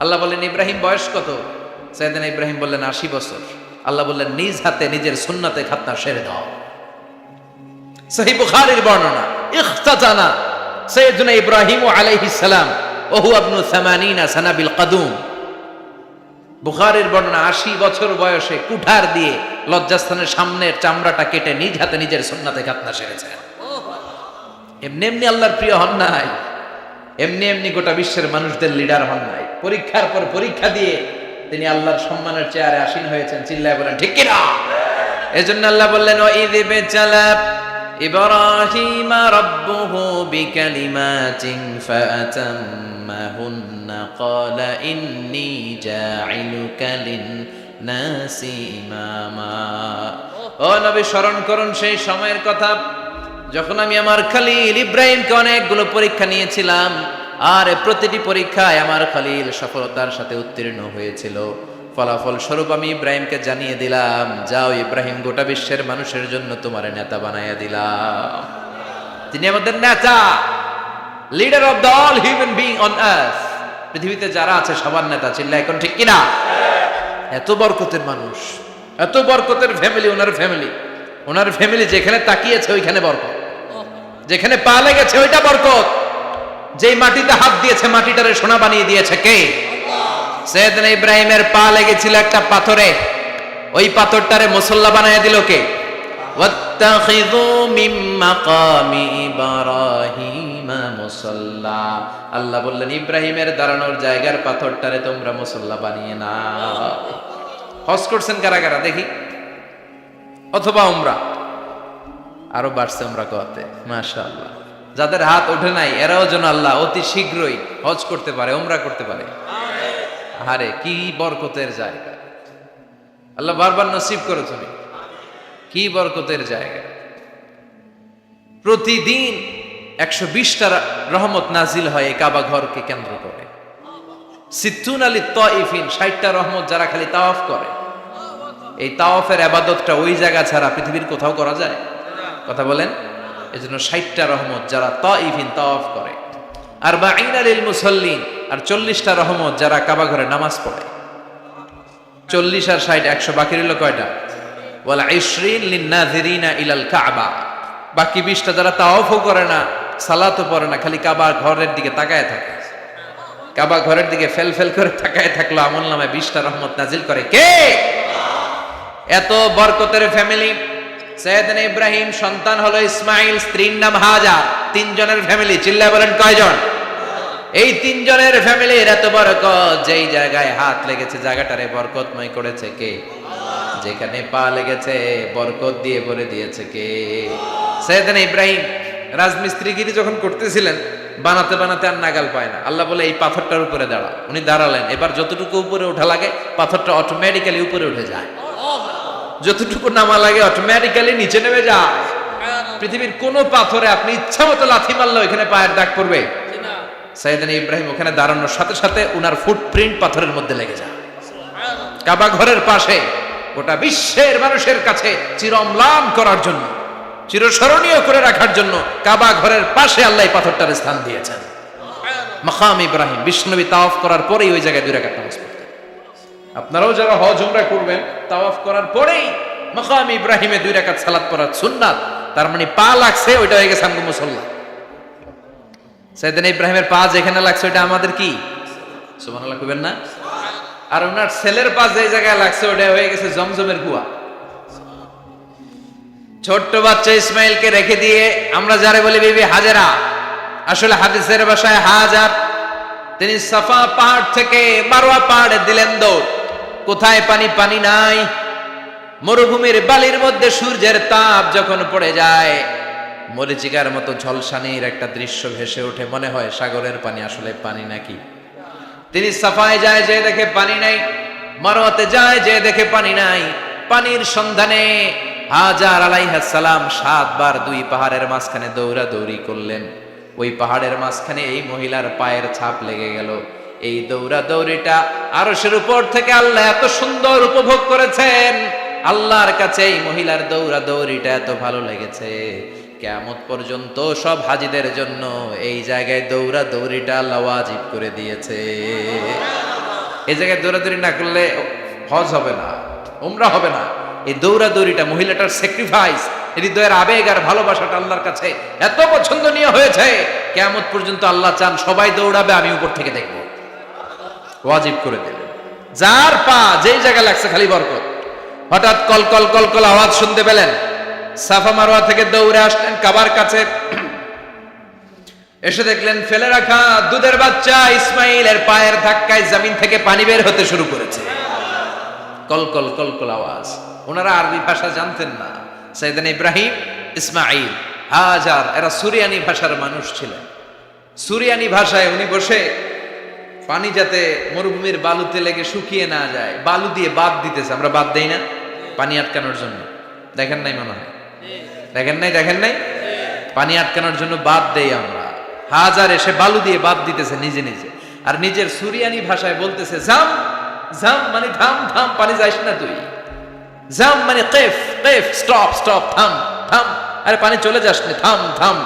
আল্লাহ বললেন ইব্রাহিম বয়স কত? সাইয়েদনা ইব্রাহিম বললেন ৮০ বছর। আল্লাহ বললেন নিজ হাতে নিজের সুন্নাতে খাতনা সেরে দাও। সহিহ বুখারীর বর্ণনা, ইখতাতানা সাইয়েদনা ইব্রাহিম আলাইহিস সালাম ওয়া হুয়া ইবনু ৮০ সানা বিল কাদুম। বুখারীর বর্ণনা, ৮০ বছর বয়সে কুঠার দিয়ে লজ্জাস্থানের সামনের চামড়াটা কেটে নিজ হাতে নিজের সুন্নাতে খাতনা সেরেছেন। এমনি এমনি আল্লাহর প্রিয় হন নাই, এমনি এমনি গোটা বিশ্বের মানুষদের লিডার হন নাই। পরীক্ষার পর পরীক্ষা দিয়ে তিনি আল্লাহর সম্মানের চেয়ারে আসীন হয়েছেন। চিল্লায় বলেন ঠিক কিনা? এজন্য আল্লাহ বললেন ওয়াইদ বিতালা ইব্রাহিমা রাব্বুহু বিকালিমাতিন ফাআতাম্মাহুন্না ক্বালা ইন্নী জাঈলুকা লিন-নাসি ইমামা। ও নবী, স্মরণ করুন সেই সময়ের কথা যখন আমি আমার খলিল ইব্রাহিমকে অনেকগুলো পরীক্ষা নিয়েছিলাম, আর প্রতিটি পরীক্ষায় আমার খলিল সফলতার সাথে উত্তীর্ণ হয়েছিল। ফলাফল স্বরূপ আমি ইব্রাহিমকে জানিয়ে দিলাম, যাও ইব্রাহিম, গোটা বিশ্বের মানুষের জন্য তোমার নেতা বানাইয়া দিলাম। তিনি আমাদের নেতা, leader of the all human being on earth. পৃথিবীতে যারা আছে সবার নেতা। চিল্লা এখন ঠিক কিনা? এত বরকতের মানুষ, এত বরকতের ফ্যামিলি, ওনার ফ্যামিলি যেখানে তাকিয়েছে ওইখানে বরকত, যেখানে পা লেগেছে ওইটা বরকত। যেই মাটিতে হাত দিয়েছে মাটিটারে সোনা বানিয়ে দিয়েছে কে? সাইয়েদনা ইব্রাহিমের পা লেগেছিল একটা পাথরে, ওই পাথরটারে মুসল্লা বানিয়ে দিল কে? ওয়াত্তাখিযু মিন মাকামি ইব্রাহিমা মুসাল্লা। আল্লাহ বললেন ইব্রাহিমের দাঁড়ানোর জায়গার পাথরটারে তোমরা মুসল্লা বানিয়ে নাও। হজ করছেন কারা কারা দেখি? অথবা উমরা? আরো বাড়ছে উমরা করতে, মাশাআল্লাহ। যাদের হাত ওঠে নাই এরাও যেন আল্লাহ অতি শীঘ্রই হজ করতে পারে, উমরা করতে পারে। আরে কি বরকতের জায়গা, আল্লাহ বারবার নসিব করো তুমি। কি বরকতের জায়গা। প্রতিদিন ১২০টা রহমত নাজিল হয় এই কাবা ঘরকে কেন্দ্র করে। সিত্তুন আলী তাইফিন, ৬০টা রহমত যারা খালি তাওয়াফ করে। এই তাওয়াফের ইবাদতটা ওই জায়গা ছাড়া পৃথিবীর কোথাও করা যায়? কথা বলেন। এজন্য ৬০টা রহমত যারা তাইফিন তাওয়াফ করে, আর বাঈনা লিল মুসাল্লিন, আর ৪০টা রহমত যারা কাবা ঘরে নামাজ পড়ে। ৪০ আর ৬০ ১০০, বাকি রইল কয়টা? ওয়াল ২০ লিন-নাযিরিনা ইলাল কাবা। বাকি ২০টা যারা তাওয়াফও করে না, সালাতও পড়ে না, খালি কাবা ঘরের দিকে তাকায় থাকে। কাবা ঘরের দিকে ফেল ফেল করে তাকায় থাকলো, আমলনামায় ২০টা রহমত নাজিল করে কে? এত বরকতের ফ্যামিলি। সাইয়েদনা ইব্রাহিম সন্তান হলো ইসমাইল, স্ত্রীর নাম হাজার। ৩ জনের ফ্যামিলি। চিল্লায় বলেন কয়জন? এই ৩ জনের ফ্যামিলির এত বরকত, যেই জায়গায় হাত লেগেছে জায়গাটারে বরকতময় করেছে কে? যেখানে পা লেগেছে বরকত দিয়ে ভরে দিয়েছে কে? সাইয়েদনা ইব্রাহিম রাজমিস্ত্রিগিরি যখন করতেছিলেন, বানাতে বানাতে আর নাগাল পায় না। আল্লাহ বলে এই পাথরটার উপরে দাঁড়া। উনি দাঁড়ালেন। এবার যতটুকু উপরে ওঠা লাগে পাথরটা অটোমেটিক্যালি উপরে উঠে যায়, যতটুকু নামা লাগে অটোমেটিক্যালি নিচে নেমে যায়। পৃথিবীর কোন পাথরে আপনি ইচ্ছা মতো লাথি মারলে ওখানে পায়ের দাগ পড়বে? সাইয়েদনা ইব্রাহিম ওখানে দাঁড়ানোর সাথে সাথে উনার ফুটপ্রিন্ট পাথরের মধ্যে লেগে যায়। কাবা ঘরের পাশে গোটা বিশ্বের মানুষের কাছে চির অম্লান করার জন্য, চিরস্মরণীয় করে রাখার জন্য কাবা ঘরের পাশে আল্লাহ পাথরটার স্থান দিয়েছেন। মাকাম ইব্রাহিম। বিশ্বনবী তাওয়াফ করার পরেই ওই জায়গায় ২ রাকাত নামাজ পড়তেন। আপনারাও যারা হজ উমরা করবেন, তাওয়াফ করার পরেই মাকাম ইব্রাহিমে ২ রাকাত সালাত পড়া সুন্নাত। তার মানে পা লাগছে, ওইটা হয়ে গেছে আমগো মুসাল্লা। সাইয়েদনা ইব্রাহিমের পা যেখানে লাগছে ওইটা আমাদের কি? সুবহানাল্লাহ কইবেন না? আর ওনার ছেলের পা যে জায়গায় লাগছে ওটা হয়ে গেছে জমজমের কুয়া। ছোট্ট বাচ্চা ইসমাইলকে রেখে দিয়ে আমরা যারে বলি বিবি হাজেরা, আসলে হাদিসের ভাষায় হাজার, তিনি সাফা পাহাড় থেকে মারওয়া পাহাড়ে দিলেন দৌড়। কোথায় পানি? পানি নাই। মরুভূমির বালির মধ্যে সূর্যের তাপ যখন পড়ে যায়, মরিচিকার মতো ঝলসানির একটা দৃশ্য ভেসে ওঠে, মনে হয় সাগরের পানি, আসলে পানি নাকি। তিনি সাফায় যায়, যে দেখে পানি নাই। মারওয়াতে যায়, যে দেখে পানি নাই। পানির সন্ধানে হাজার আলাইহিস সালাম ৭ বার ২ পাহাড়ের মাঝখানে দৌড়াদৌড়ি করলেন। ওই পাহাড়ের মাঝখানে এই মহিলার পায়ের ছাপ লেগে গেল। এই দৌড়াদৌড়িটা আরশের উপর থেকে আল্লাহ এত সুন্দর উপভোগ করেছেন। আল্লাহর কাছে এই মহিলার দৌড়াদৌড়িটা এত ভালো লেগেছে, কিয়ামত পর্যন্ত সব হাজীদের জন্য এই জায়গায় দৌড়াদৌড়িটা আল্লাহ ওয়াজিব করে দিয়েছে। এই জায়গায় দৌড়াদৌড়ি না করলে হজ হবে না, উমরা হবে না। এই দৌড়াদৌড়িটা, মহিলাটার স্যাক্রিফাইস, হৃদয়ের আবেগ আর ভালোবাসাটা আল্লাহর কাছে এত পছন্দনীয় হয়েছে, কিয়ামত পর্যন্ত আল্লাহ চান সবাই দৌড়াবে, আমি উপর থেকে দেখব। ওয়াজিব করে দিলেন। যার পা যেই জায়গায় লাগছে খালি বরকত। হঠাৎ কল কল কল কল আওয়াজ শুনতে পেলেন, সাফা মারওয়া থেকে দৌড়ে আসলেন কাবার কাছে। এসে দেখলেন ফেলে রাখা দুধের বাচ্চা ইসমাইলের পায়ের ধাক্কায় জমিন থেকে পানি বের হতে শুরু করেছে। কলকল কলকল আওয়াজ। ওনারা আরবি ভাষা জানতেন না। সাইয়েদনা ইব্রাহিম, ইসমাইল, হাজার এরা সুরিয়ানি ভাষার মানুষ ছিলেন। সুরিয়ানি ভাষায় উনি বসে পানি যাতে মরুভূমির বালুতে লেগে শুকিয়ে না যায়, বালু দিয়ে বাদ দিতেছে। আমরা বাদ দেই না পানি আটকানোর জন্য? দেখেন নাই মনে হয়? দেখেন নাই? পানি আটকানোর জন্য বাদ দেই আমরা। হাজার এসে বালু দিয়ে বাদ দিতেছে নিজে নিজে, আর নিজের সুরিয়ানি ভাষায় বলতেছে জাম জাম, মানে থাম থাম, পানি যাইস না তুই। জাম মানে কেফ কেফ, স্টপ স্টপ, থাম থাম, আরে পানি চলে যাস না, থাম থাম।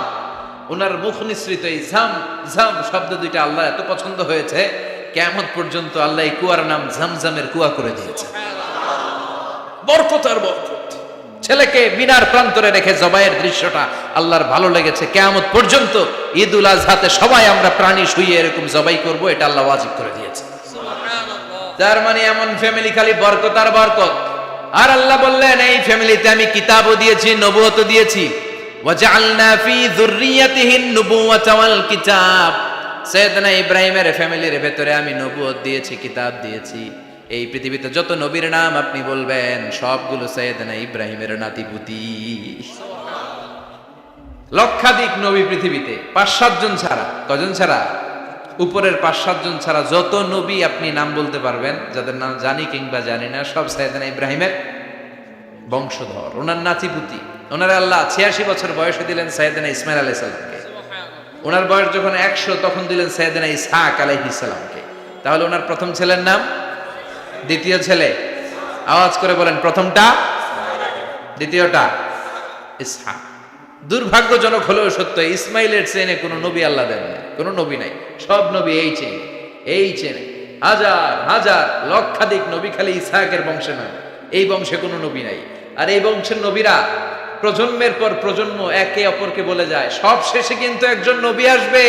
ওনার মুখ নিঃসৃত এই ঝাম ঝাম শব্দ দুইটা আল্লাহ এত পছন্দ হয়েছে, কিয়ামত পর্যন্ত আল্লাহ এই কুয়ার নাম ঝমঝমের কুয়া করে দিয়েছে। বরকত আর বরকত। ছেলেকে মিনার প্রান্তরে রেখে জবাইয়ের দৃশ্যটা আল্লাহর ভালো লেগেছে। কিয়ামত পর্যন্ত ঈদুল আজহাতে সবাই আমরা প্রাণী শুইয়ে এরকম জবাই করব, এটা আল্লাহ ওয়াজিব করে দিয়েছে। তার মানে এমন ফ্যামিলি খালি বরকত আর বরকত। আর আল্লাহ বললেন এই ফ্যামিলিতে আমি কিতাবও দিয়েছি, নবুয়তও দিয়েছি। ওয়াজআলনা ফি যুররিয়াতিহিন নুবুওয়াতা ওয়াল কিতাব। সাইয়েদনা ইব্রাহিমের ফ্যামিলির ভেতরে আমি নবুয়ত দিয়েছি, কিতাব দিয়েছি। এই পৃথিবীতে যত নবীর নাম আপনি বলবেন সবগুলো সাইয়েদনা ইব্রাহিমের নাতিপুতি। লক্ষাধিক নবী পৃথিবীতে, 5-7 জন ছাড়া। কজন ছাড়া? উপরের 5-7 জন ছাড়া যত নবী আপনি নাম বলতে পারবেন, যাদের নাম জানি কিংবা জানি না, সব সাইয়েদনা ইব্রাহিমের বংশধর, ওনার নাতিপুতি। ওনার আল্লাহ 86 বছর বয়সে দিলেন সাইয়েদনা ইসমাইল আলাইহিস সালামকে। ওনার বয়স যখন 100 তখন দিলেন সাইয়েদনা ইসহাক আলাইহিস সালামকে। তাহলে ওনার প্রথম ছেলের নাম, দ্বিতীয় ছেলে, আওয়াজ করে বলেন, প্রথমটা, দ্বিতীয়টা ইসহাক। দুর্ভাগ্যজনক হলেও সত্য, ইসমাইলের চেনে কোনো নবী আল্লাহ দেন না, কোনো নবী নাই। সব নবী এই চেনে হাজার হাজার লক্ষাধিক নবী খালি ইসহাকের বংশে নয়, এই বংশে কোনো নবী নাই। আর এই বংশের নবীরা প্রজন্মের পর প্রজন্ম একে অপরকে বলে যায়, সব শেষে কিন্তু একজন নবী আসবে,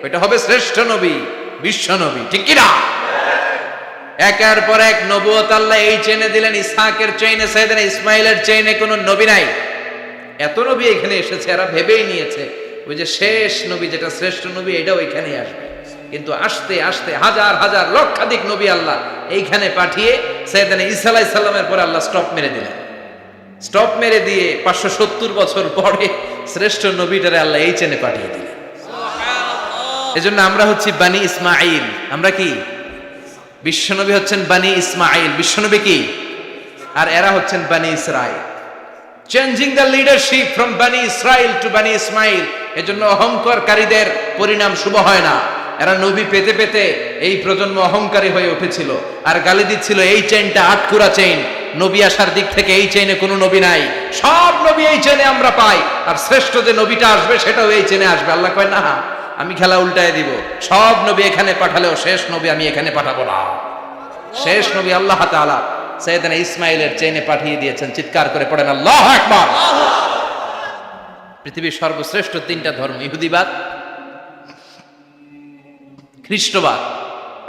ওইটা হবে শ্রেষ্ঠ নবী, বিশ্ব নবী, ঠিক কিনা? একের পর এক নবুয়ত আল্লাহ এই চেনে দিলেন। ইসহাকের চেইনে, সাইয়েদনা ইসমাইলের চেইনে কোনো নবী নাই। এত নবী এখানে এসেছে, এরা ভেবেই নিয়েছে ওই যে শেষ নবী, যেটা শ্রেষ্ঠ নবী, এটাও এখানেই আসবে। কিন্তু আস্তে আস্তে হাজার হাজার লক্ষাধিক নবী আল্লাহ এইখানে পাঠিয়ে সাইয়েদনা ঈসা আলাইহিস সালামের পরে আল্লাহ স্টপ মেরে দিলেন। স্টপ মেরে দিয়ে 570 বছর পরে শ্রেষ্ঠ নবীটারে আল্লাহ এই চেনে পাঠিয়ে দিলেন। এজন্য আমরা হচ্ছি বানি ইসমাইল। আমরা কি? বিশ্বনবী হচ্ছেন বানি ইসমাইল, বিশ্বনবী কি? আর এরা হচ্ছেন বানি Israil. Changing the leadership from বানি ইসরাইল টু বানি ইসমাইল। এজন্য অহংকারীদের পরিণাম শুভ হয় না। এরা নবী পেতে পেতে এই প্রজন্ম অহংকারী হয়ে উঠেছিল আর গালি দিচ্ছিল এই চেইনটা আটকুরা চেইন, নবী আসার দিক থেকে এই চেইনে কোনো নবী নাই, সব নবী এই চেইনে আমরা পাই, আর শ্রেষ্ঠ যে নবীটা আসবে সেটাও এই চেইনে আসবে। আল্লাহ কয় না, আমি খেলা উল্টায় দিব, সব নবী এখানে পাঠালেও শেষ নবী আমি এখানে পাঠাবো না। শেষ নবী আল্লাহ তাআলা সাইয়েদনা ইসমাইলের চেইনে পাঠিয়ে দিয়েছেন। চিৎকার করে পড়েন আল্লাহু আকবার। পৃথিবীর সর্বশ্রেষ্ঠ 3টা ধর্ম, ইহুদিবাদ, খ্রিস্টবাদ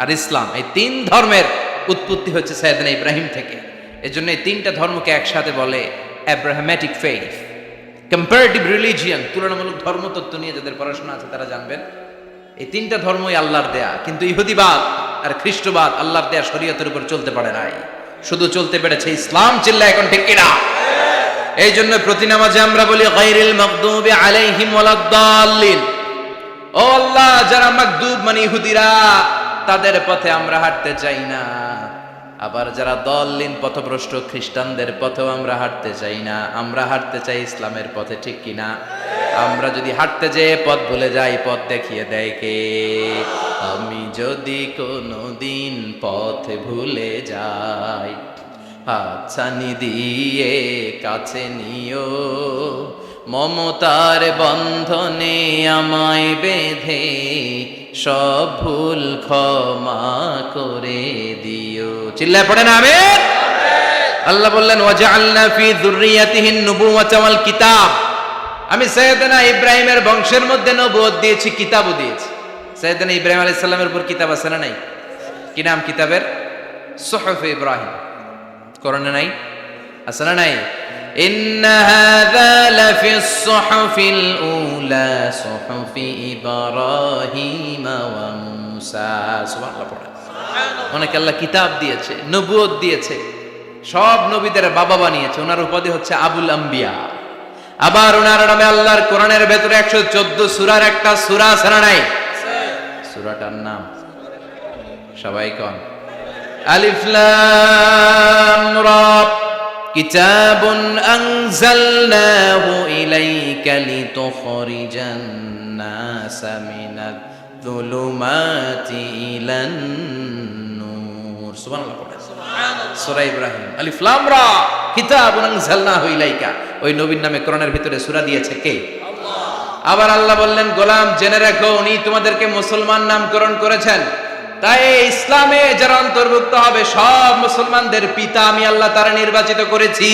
আর ইসলাম, এই 3 ধর্মের উৎপত্তি হচ্ছে সাইয়েদনা ইব্রাহিম থেকে। এজন্য এই 3টা ধর্মকে একসাথে বলে অ্যাব্রাহামেটিক ফেইথ, কম্পারেটিভ রিলিজিয়ন। তুলনামূলক ধর্মতত্ত্ব নিয়ে যাদের পড়াশোনা আছে তারা জানবেন এই 3টা ধর্মই আল্লাহর দেয়া। কিন্তু ইহুদিবাদ আর খ্রিস্টবাদ আল্লাহর দেয়া শরীয়তের উপর চলতে পারে নাই, শুধু চলতে পেরেছে ইসলাম। চিল্লা এখন ঠিক কিনা? এই জন্য প্রতি নামাজে আমরা বলি গায়রিল মাগদুবি আলাইহিম ওয়ালাদ-দাল্লিন। ও আল্লাহ, যারা মাগদুব মানে ইহুদিরা, তাদের পথে আমরা হাঁটতে চাই না। আবার যারা দল্লিন পথভ্রষ্ট খ্রিস্টানদের পথেও আমরা হাঁটতে চাই না। আমরা হাঁটতে চাই ইসলামের পথে, ঠিক কিনা? আমরা যদি হাঁটতে যেয়ে পথ ভুলে যাই, পথ দেখিয়ে দেয় কে? আমি যদি কোনোদিন পথ ভুলে যাই, হাতছানি দিয়ে কাছে নিও, মমতার বন্ধনে আমায় বেঁধে সব ভুল ক্ষমা করে দিও। চিল্লায় পড়েন আমিন। আল্লাহ বললেন ওয়াজআলনা ফি যুররিয়াতিহিন নুবুওয়াতা ওয়াল কিতাব, আমি সাইয়েদনা ইব্রাহিমের বংশের মধ্যে নবুয়ত দিয়েছি, কিতাবও দিয়েছি। সাইয়েদনা ইব্রাহিম আলাইহিস সালামের উপর কিতাব আছে না নাই? কি নাম কিতাবের? সুহুফে ইব্রাহিম। কোরআনে নাই? আছে না নাই? ইন্না হাযা লাফিস সুহুফিল উলা সুহুফি ইব্রাহিম ওয়া মূসা। সুবহানাল্লাহ পড়েন। অনেক আল্লাহ কিতাব দিয়েছে, নবুয়ত দিয়েছে, সব নবীদের বাবা বানিয়েছে। ওনার উপাধি হচ্ছে আবুল আম্বিয়া। আবার ওনার নামে আল্লাহর কোরআনের ভেতরে 114 সূরার একটা সূরা আছে না নাই? সূরাটার নাম সবাই কোন? আলিফ লাম রা। কিতাবুন আনজালনাহু ইলাইকা লিতুখরিজান নাসা মিনাল যুলুমাতি ইলান নূর। সুবহানাল্লাহ পড়েন। সূরা ইব্রাহিম আলিফ লাম রা কিতাবুন আনজালনাহু ইলাইকা। ওই নবীর নামে কোরআনের ভিতরে সূরা দিয়েছে কে? আল্লাহ। আবার আল্লাহ বললেন গোলাম জেনে রাখো উনি তোমাদেরকে মুসলমান নামকরণ করেছেন, তাই ইসলামে যারা অন্তর্ভুক্ত হবে সব মুসলমানদের পিতা আমি আল্লাহ তারা নির্বাচিত করেছি।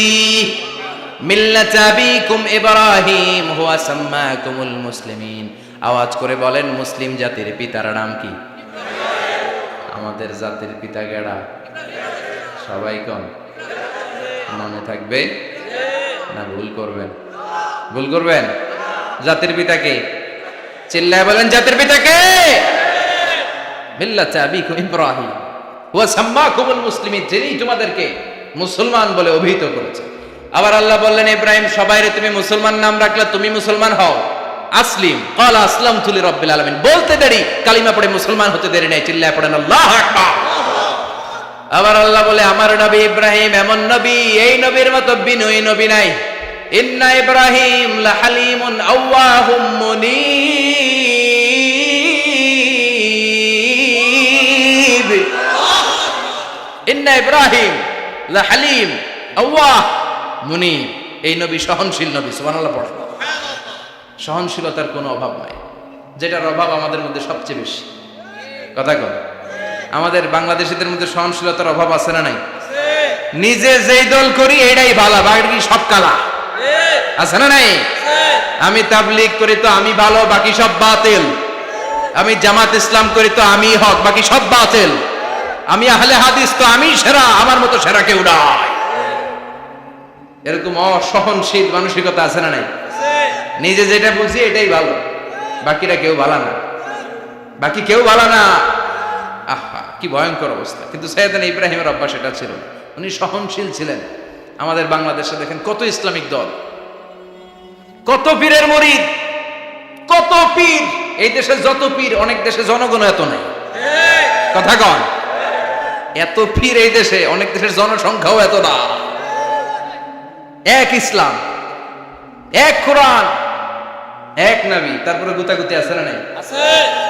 মিল্লাত আবিকুম ইব্রাহিম হুয়া সাম্মাকুমুল মুসলিমিন। আওয়াজ করে বলেন মুসলিম জাতির পিতার নাম কি? আমাদের জাতির পিতা গেড়া সবাই কোন? মনে থাকবে না ভুল করবেন? ভুল করবেন? জাতির পিতাকে চিল্লায় বলেন জাতির পিতাকে। মিল্লাত আবিকুম ইব্রাহিম ওয়া সাম্মাকুমুল মুসলিমিন, যিনি তোমাদেরকে মুসলমান বলে অভিহিত করেছে। আবার আল্লাহ বললেন ইব্রাহিম সবাইরে তুমি মুসলমান নাম রাখলে তুমি মুসলমান হও। আসলিম ক্বালা আসলামতু লিরাব্বিল আলামিন, বলতে দেরি কালিমা পড়ে মুসলমান হতে দেরি নাই। চিল্লায় পড়েন আল্লাহু আকবার। আবার আল্লাহ বলে আমার নবী ইব্রাহিম এমন নবী, এই নবীর মতো বিনয়ী নবী নাই। ইন্না ইব্রাহিম লাহালিমুন আওয়াহুম মুনীব। ইন্না ইব্রাহিম লাহালিম আওয়াহ মুনীব। এই নবী সহনশীল নবী। সুবহানাল্লাহ পড়েন। সহনশীলতার কোনো অভাব নাই, যেটার অভাব আমাদের মধ্যে সবচেয়ে বেশি। কথা কন, আমাদের বাংলাদেশীদের মধ্যে সহনশীলতার অভাব আছে না নাই? নিজে যেই দল করি এটাই ভালো, বাকি সব কালা। আছে না নাই? আমি তাবলীগ করি তো আমি ভালো, বাকি সব বাতিল। আমি জামাত ইসলাম করি তো আমি হক, বাকি সব বাতিল। আমি আহলে হাদিস তো আমি সেরা, আমার মতো সেরা কেউ নাই। এরকম অসহনশীল মানসিকতা আছে না নাই? নিজে যেটা বুঝি এটাই ভালো, বাকিরা কেউ ভালো না, বাকি কেউ ভালো না। আহা কি ভয়ঙ্কর অবস্থা। কিন্তু সাইয়েদনা ইব্রাহিমের অভ্যাস এটা ছিল না, উনি সহনশীল ছিলেন। আমাদের বাংলাদেশে দেখেন কত ইসলামিক দল, কত পীরের মুরিদ, কত পীর। এই দেশে যত পীর, অনেক দেশে জনগণ এত নাই। কথা কন, এত পীর এই দেশে, অনেক দেশের জনসংখ্যাও এত না। এক ইসলাম, এক কোরআন, এক নবী, তারপরে গুতাগুতি আছে না নাই?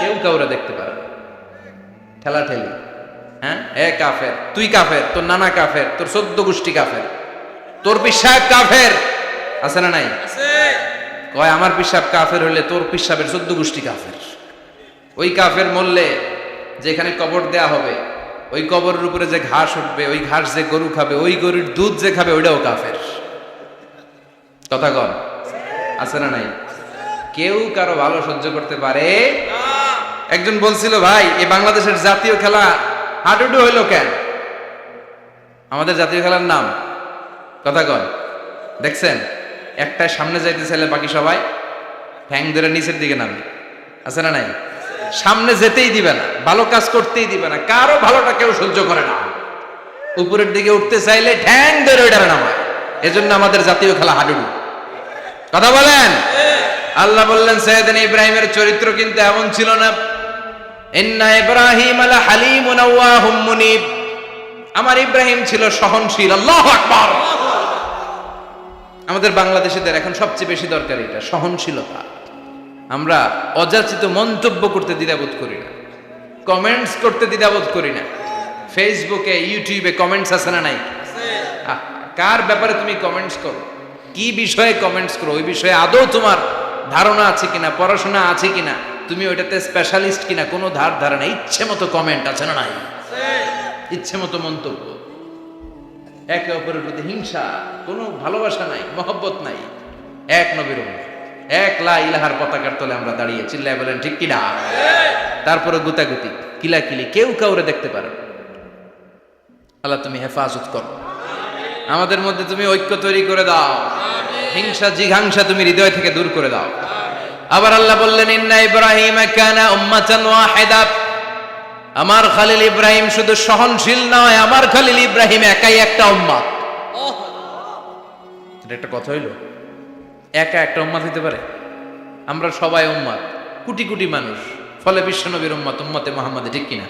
কেউ কাউরে দেখতে পারে না, ঠেলা ঠেলি। হ্যাঁ, এ কাফের, তুই কাফের, তোর নানা কাফের, তোর 14 গোষ্ঠী কাফের, তোর পিসাব কাফের। আছে না নাই? কয় আমার পিসাব কাফের হইলে তোর পিসাবের 14 গোষ্ঠী কাফের। ওই কাফের মরলে যেখানে কবর দেয়া হবে, ওই কবরের উপরে যে ঘাস উঠবে, ওই ঘাস যে গরু খাবে, ওই গরুর দুধ যে খাবে, ওইটাও কাফের। কথা কন, আছে না নাই? কেউ কারো ভালো সহ্য করতে পারে? একজন বলছিল ভাই এই বাংলাদেশের জাতীয় খেলা হাডুডু হইলো কেন? আমাদের জাতীয় খেলার নাম, কথা কন, দেখছেন একটা সামনে যাইতে চাইলে বাকি সবাই ঠ্যাং ধরে নিচের দিকে নামে। আছে না নাই? সামনে যেতেই দিবে না, ভালো কাজ করতেই দিবে না, কারো ভালোটা কেউ সহ্য করে না। উপরের দিকে উঠতে চাইলে ঠ্যাং ধরে ওইটারে নামায়। এজন্য আমাদের জাতীয় খেলা হাডুডু। কথা বলেন। আল্লাহ বললেন সাইয়েদনা ইব্রাহিমের চরিত্র কিন্তু এমন ছিল না। ইন্না ইব্রাহিম লাহালিমুন আওয়াহুম মুনীব। আমার ইব্রাহিম ছিল সহনশীল। আল্লাহু আকবার। আমাদের বাংলাদেশীদের এখন সবচেয়ে বেশি দরকার এটা, সহনশীলতা। আমরা অযাচিত মন্তব্য করতে দ্বিধাবোধ করি না, কমেন্টস করতে দ্বিধাবোধ করি না। ফেসবুকে ইউটিউবে কমেন্টস আছে না নাই? কার ব্যাপারে তুমি কমেন্টস করো? কি বিষয়ে কমেন্টস করো, ওই বিষয়ে আদৌ তোমার ধারণা আছে কিনা, পড়াশোনা আছে কিনা, তুমি ওইটাতে স্পেশালিস্ট কিনা, কোনো ধারণা, ইচ্ছে মতো কমেন্ট আছে না নাই, ইচ্ছে মতো মন্তব্য, একে অপরের প্রতি হিংসা, কোনো ভালোবাসা নাই, মহব্বত নাই। এক নবীর উম্মত, এক লা ইলাহার পতাকার তলে আমরা দাঁড়িয়ে, চিল্লায় বলেন ঠিক কিনা? তারপরে গুতাগুতি, কিলাকিলি, কেউ কাউরে দেখতে পারে না। আল্লাহ তুমি হেফাজত করো, আমাদের মধ্যে তুমি ঐক্য তৈরি করে দাও, হিংসা জিঘাংসা তুমি হৃদয় থেকে দূর করে দাও। আবার আল্লাহ বললেন ইন্না ইব্রাহিম কানা উম্মাতান ওয়াহিদা, আমার খলিল ইব্রাহিম শুধু সহনশীল নয়, আমার খলিল ইব্রাহিম একাই একটা উম্মত। এটা একটা কথা হইল, একা একটা উম্মত হইতে পারে? আমরা সবাই উম্মত, কোটি কোটি মানুষ, ফলে বিশ্ব নবীর উম্মত, উম্মতে মুহাম্মদ, ঠিক কিনা?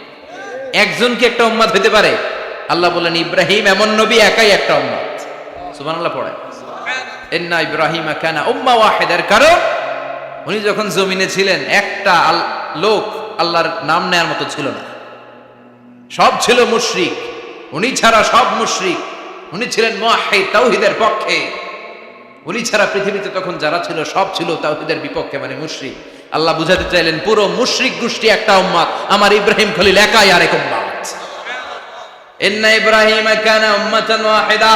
একজন কি একটা উম্মত হইতে পারে? আল্লাহ বলেন ইব্রাহিম এমন নবী, একাই একটা উম্মত। সুবহানাল্লাহ পড়ে, ইন্না ইব্রাহিম কানা উম্মাহ ওয়াহিদার কারণ উনি যখন জমিনে ছিলেন একটা লোক আল্লাহর নাম নেয়ার মতো ছিল না, সব ছিল মুশরিক, উনি ছাড়া সব মুশরিক। উনি ছিলেন মুওয়াহহিদ, তাওহীদের পক্ষে। উনি ছাড়া পৃথিবীতে তখন যারা ছিল সব ছিল তাওহীদের বিপক্ষে, মানে মুশরিক। আল্লাহ বুঝাতে চাইলেন পুরো মুশরিক গোষ্ঠী একটা উম্মত, আমার ইব্রাহিম খলিল একাই আরেক উম্মত। ইন্না ইব্রাহিম কানা উম্মাতান ওয়াহিদা,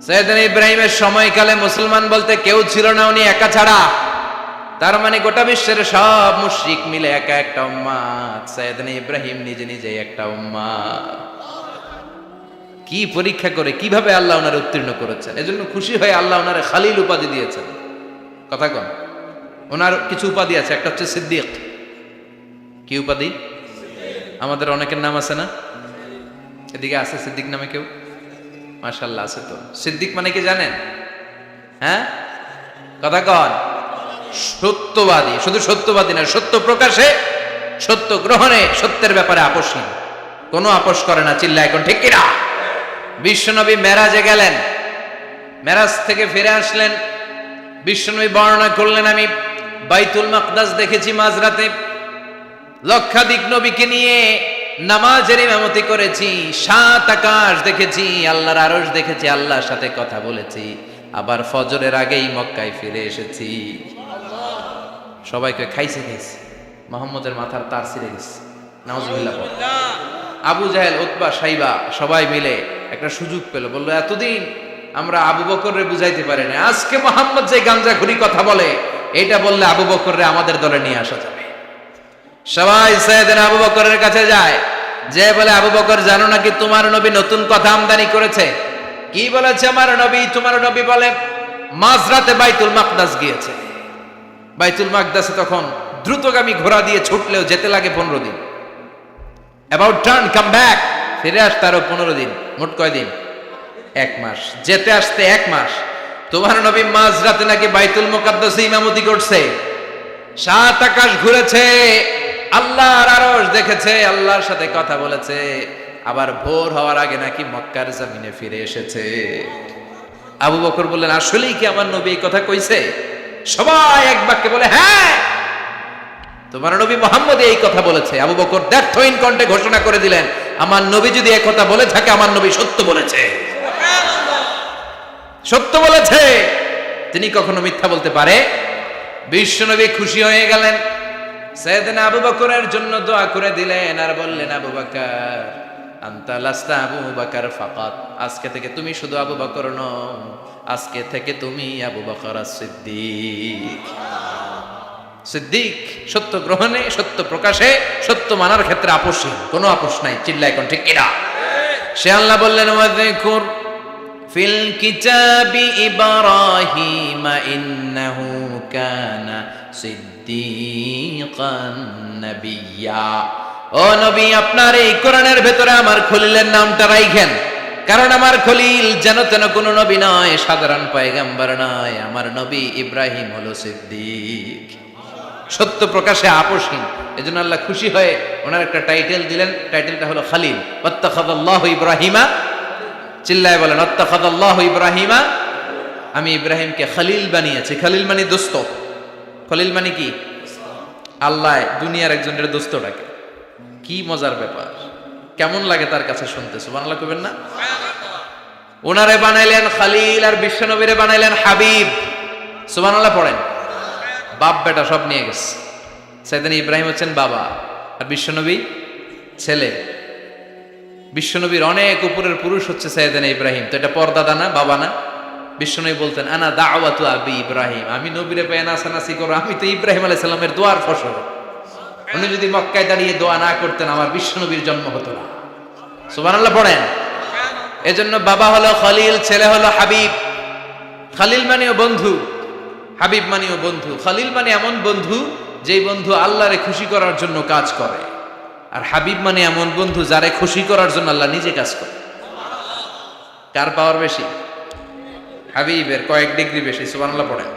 সাইয়েদনা ইব্রাহিমের সময়কালে মুসলমান বলতে কেউ ছিল না, উনি একা ছাড়া। তার মানে গোটা বিশ্বের সব মুশরিক মিলে একা একটা উম্মত, সাইয়েদনা ইব্রাহিম নিজে নিজে একটা উম্মত। কি পরীক্ষা করে কিভাবে আল্লাহ ওনারে উত্তীর্ণ করেছেন, এজন্য খুশি হয়ে আল্লাহ ওনারে খালিল উপাধি দিয়েছেন। কথা কন, ওনার কিছু উপাধি আছে, একটা হচ্ছে সিদ্দিক। কি উপাধি? আমাদের অনেকের নাম আছে না, এদিকে আছে সিদ্দিক নামে কেউ? মাশাআল্লাহ আছে তো। সিদ্দিক মানে কি জানেন? হ্যাঁ, কথা কন। সত্যবাদী, শুধু সত্যবাদী না, সত্য প্রকাশে, সত্য গ্রহণে, সত্যের ব্যাপারে আপোষহীন, কোনো আপোষ করে না। চিল্লা এখন ঠিক কিনা? বিশ্বনবী মেরাজে গেলেন, মেরাজ থেকে ফিরে আসলেন, বিশ্বনবী বর্ণনা করলেন আমি বাইতুল মাকদাস দেখেছি মাঝরাতে, লক্ষাধিক নবীকে নিয়ে নামাজের ইমামতি করেছি, 7 আকাশ দেখেছি, আল্লাহর আরশ দেখেছি, আল্লাহর সাথে কথা বলেছি, আবার ফজরের আগেই মক্কায় ফিরে এসেছি। সবাইকে খাইছে খাইছে, মুহাম্মদের মাথার তার ছিঁড়ে গেছে, নাউজুবিল্লাহ। আবু জাহেল, উতবা, সাইবা সবাই মিলে একটা সুযোগ পেল, বললো এতদিন আমরা আবু বকররে বুঝাইতে পারি না, আজকে মুহাম্মদ যে গাঞ্জাখুরি কথা বলে, এটা বললে আবু বকররে আমাদের দলে নিয়ে আসা যাবে। সবাই সাইয়েদনা আবু বকরের কাছে যায়, যে বলে আবু বকর জানো নাকি তোমার নবী নতুন কথা আমদানি করেছে? কি বলেছে আমার নবী? তোমার নবী বলে মাঝরাতে বাইতুল মাকদাস গিয়েছে। বাইতুল মাকদাসে তখন দ্রুতগামী ঘোড়া দিয়ে ছুটলেও যেতে লাগে 15 দিন। অ্যাবাউট টার্ন কাম ব্যাক, ফিরে আসতে আরো 15 দিন, মোট কয় দিন? 1 মাস, যেতে আসতে 1 মাস। তোমার নবী মাঝরাতে নাকি বাইতুল মুকাদ্দাসে ইমামতি করছে, 7 আকাশ ঘুরেছে, আল্লাহর আরশ দেখেছে, আল্লাহর সাথে কথা বলেছে, আবার ভোর হওয়ার আগে নাকি মক্কার জমিনে ফিরে এসেছে। আবু বকর বললেন আসলেই কি আমার নবী এই কথা কইছে? সবাই এক বাক্যে বলে হ্যাঁ, তোমার নবী মুহাম্মদ এই কথা বলেছে। আবু বকর দ্ব্যর্থহীন কণ্ঠে ঘোষণা করে দিলেন, আমার নবী যদি এই কথা বলে থাকে, আমার নবী সত্য বলেছে, সত্য বলেছে, তিনি কখনো মিথ্যা বলতে পারে? বিশ্বনবী খুশি হয়ে গেলেন, সাইয়েদনা আবু বকরের জন্য দোয়া করে দিলেন, আর বললেন আবু বকর আনতা লাস্তা আবু বকর ফাকাত, আজকে থেকে তুমি শুধু আবু বকর নও, আজকে থেকে তুমি আবু বকর as-সিদ্দিক। সিদ্দিক সত্য গ্রহণে, সত্য প্রকাশে, সত্য মানার ক্ষেত্রে আপোষহীন, কোনো আপোষ নাই। চিল্লা এখন ঠিক কিনা? সে আল্লাহ বললেন ওয়াযকুর ফিল কিতাবি ইব্রাহিম ইন্নাহু কানা সিদ্দিকান নাবিয়্যা। ও নবী, আপনার এই কোরআনের ভেতরে আমার খলিলের নামটা রাখেন, কারণ আমার খলিল যেন তেন কোনো নবী নয়, সাধারণ পয়গম্বর নয়, আমার নবী ইব্রাহিম হলো সিদ্দিক, সত্য প্রকাশে আপোষহীন। এজন্য আল্লাহ খুশি হয়ে ওনার একটা টাইটেল দিলেন, টাইটেলটা হলো খালিল। ওয়াত্তাখাযাল্লাহু ইব্রাহিমা, চিল্লায় বলেন ওয়াত্তাখাযাল্লাহু ইব্রাহিমা, আমি ইব্রাহিমকে খালিল বানিয়েছি। খালিল মানে দোস্ত। খলিল মানে কি? আল্লাহ দুনিয়ার একজনের দোস্ত ডাকে। কি মজার ব্যাপার, কেমন লাগে তার কাছে শুনতে? সুবহানাল্লাহ কইবেন না? ওনারে বানাইলেন খালিল আর বিশ্বনবীরে বানাইলেন হাবিব। সুবহানাল্লাহ পড়েন। বাপ বেটা সব নিয়ে গেছে। সাইয়েদনা ইব্রাহিম হচ্ছেন বাবা আর বিশ্বনবী ছেলে। বিশ্বনবীর অনেক উপরের পুরুষ হচ্ছে সাইয়েদনা ইব্রাহিম। তো এটা পরদাদা না, বাবা না? বিশ্বনবী বলতেন আনা দাওয়াতু আবি ইব্রাহিম, আমি নবীরে পেয়ে নাচানাচি করো, আমি তো ইব্রাহিম আলাইহিস সালামের দোয়ার ফসল। উনি যদি মক্কায় দাঁড়িয়ে দোয়া না করতেন আমার বিশ্বনবীর জন্ম হতো না। সুবহানাল্লাহ পড়েন। এজন্য বাবা হলো খলিল, ছেলে হলো হাবিব। খলিল মানেও বন্ধু, হাবিব মানেও বন্ধু। খলিল মানে এমন বন্ধু যেই বন্ধু আল্লাহরে খুশি করার জন্য কাজ করে, আর হাবিব মানে এমন বন্ধু যারে খুশি করার জন্য আল্লাহ নিজে কাজ করে। কার পাওয়ার বেশি? হাবিবের কয়েক ডিগ্রি বেশি। সুবহানাল্লাহ পড়েন।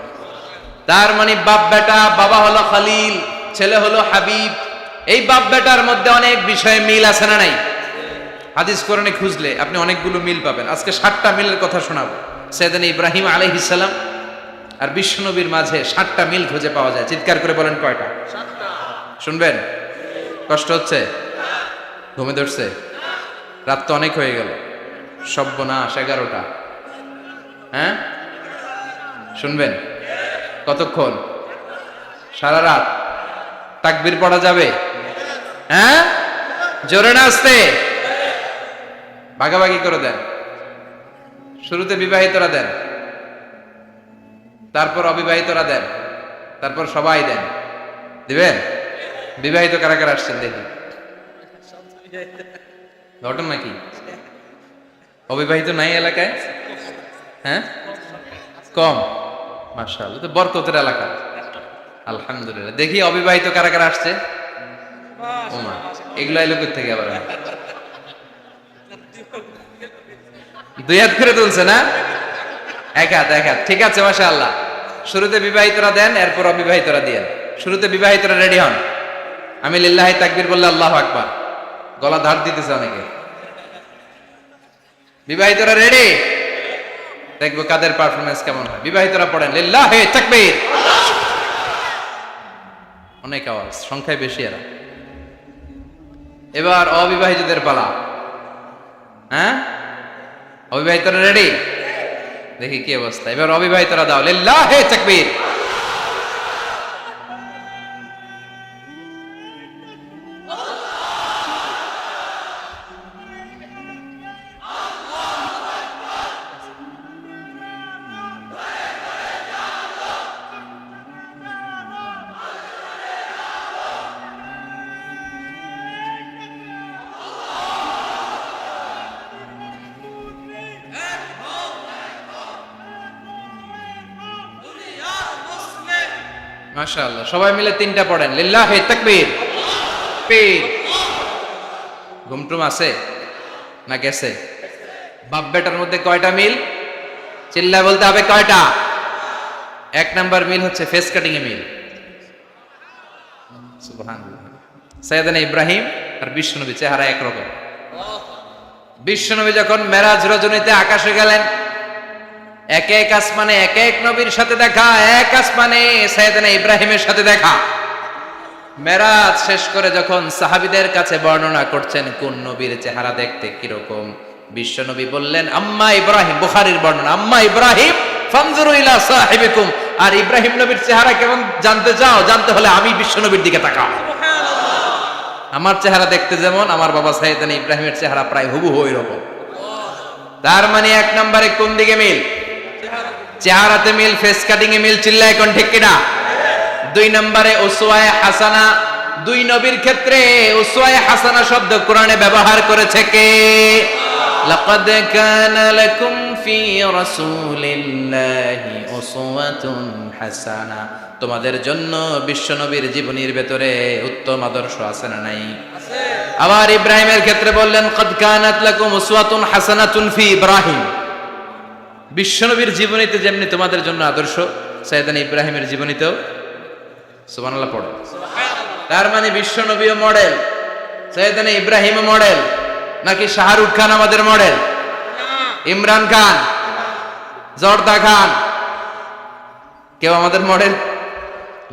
তার মানে বাপ বেটা, বাবা হলো খলিল, ছেলে হলো হাবিব। এই বাপ বেটার মধ্যে অনেক বিষয়ে মিল আছে না নাই? হাদিস কোরআনে খুঁজলে আপনি অনেকগুলো মিল পাবেন। আজকে 7টা মিলের কথা শোনাবো। সাইয়েদনা ইব্রাহিম আলাইহিস সালাম আর বিশ্বনবীর মাঝে 7টা মিল খুঁজে পাওয়া যায়। চিৎকার করে বলেন কয়টা? 7টা। শুনবেন? কষ্ট হচ্ছে? ঘুমে ধরছে? রাত তো অনেক হয়ে গেল। সর্বনাশ, 11টা। হ্যাঁ, শুনবেন? কতক্ষণ? সারা রাত। তাকবীর পড়া যাবে? হ্যাঁ, জোরে না আস্তে? ভাগাভাগি করে দেন। শুরুতে বিবাহিতরা দেন, তারপর অবিবাহিতরা দেন, তারপর সবাই দেন। দিবেন? বিবাহিত কারা কারা আসছেন দেখি? ঘটনা কি? অবিবাহিত নাই এলাকায়? হ্যাঁ, কম। মাশাআল্লাহ, তো বরকতের এলাকা। আলহামদুলিল্লাহ। দেখি অবিবাহিত কারা কারা আসছে? ওমা, এগুলো এলো কোথা থেকে আবার? 2 হাত করে তুলছে না? 1 হাত, 1 হাত। ঠিক আছে, মাশাআল্লাহ। শুরুতে বিবাহিতরা দেন, এরপর অবিবাহিতরা দিয়েন। শুরুতে বিবাহিতরা রেডি হন। আমি লিল্লাহি তাকবীর বললে আল্লাহু আকবার। গলা ধার দিতেছে অনেকে। বিবাহিতরা রেডি? দেখবো কাদের পারফরম্যান্স কেমন হয়। বিবাহিতরা পড়েন লিল্লাহি তাকবীর। অনেক আওয়াজ, সংখ্যায় বেশি এরা। এবার অবিবাহিতদের পালা। হ্যাঁ, অবিবাহিতরা রেডি? দেখি কি অবস্থা। এবার অবিবাহিতরা দাও লিল্লাহি তাকবীর। মাশাআল্লাহ, সবাই মিলে 3টা পড়েন লিল্লাহি তাকবীর। পীর ঘুমটুম আছে না গেছে? বাপ বেটার মধ্যে কয়টা মিল? চিল্লায় বলতে হবে কয়টা? 1 নাম্বার মিল হচ্ছে ফেস কাটিং এ মিল। সুবহানাল্লাহ। সাইয়েদনা ইব্রাহিম আর বিশ্বনবী চেহারা একরকম। বিশ্বনবী যখন মেরাজ রজনীতে আকাশে গেলেন, এক এক আসমানে এক এক নবীর সাথে দেখা, এক আসমানে সাইয়েদনা ইব্রাহিমের সাথে দেখা। মেরাজ শেষ করে যখন সাহাবীদের কাছে বর্ণনা করছেন কোন নবীর চেহারা দেখতে কিরকম, বিশ্বনবী বললেন আম্মা ইব্রাহিম। বুখারীর বর্ণনা, আম্মা ইব্রাহিম ফানজুরু ইলা সাহিবিকুম। আর ইব্রাহিম নবীর চেহারা কেমন জানতে চাও? জানতে হলে আমি বিশ্বনবীর দিকে তাকাও। আমার চেহারা দেখতে যেমন, আমার বাবা সাইয়েদনা ইব্রাহিমের চেহারা প্রায় হুবহু ওইরকম। তার মানে 1 নম্বরে কোন দিকে মিল? চেহারাতে মিল, ফেস কাটিং এ মিল। চিল্লায় কোন ঠিক কিনা? 2 নম্বরে উসওয়ায়ে হাসানা। 2 নবীর ক্ষেত্রে উসওয়ায়ে হাসানা শব্দ কোরআনে ব্যবহার করেছে কে? লাকাদ কানা লাকুম ফি রাসূলিল্লাহি উসওয়াতুন হাসানা। তোমাদের জন্য বিশ্বনবীর জীবনীর ভেতরে উত্তম আদর্শ আছে না নাই? আছে। আবার ইব্রাহিমের ক্ষেত্রে বললেন কাদ কানাত লাকুম উসওয়াতুন হাসানাতুন ফি ইব্রাহিম। বিশ্বনবীর জীবনীতে যেমনি তোমাদের জন্য আদর্শ, সাইয়েদনা ইব্রাহিমের জীবনীতেও। সুবহানাল্লাহ পড়ো। তার মানে বিশ্বনবীও মডেল, সাইয়েদনা ইব্রাহিমও মডেল। নাকি শাহরুখ খান আমাদের মডেল? ইমরান খান, জর্দা খান, কেউ আমাদের মডেল?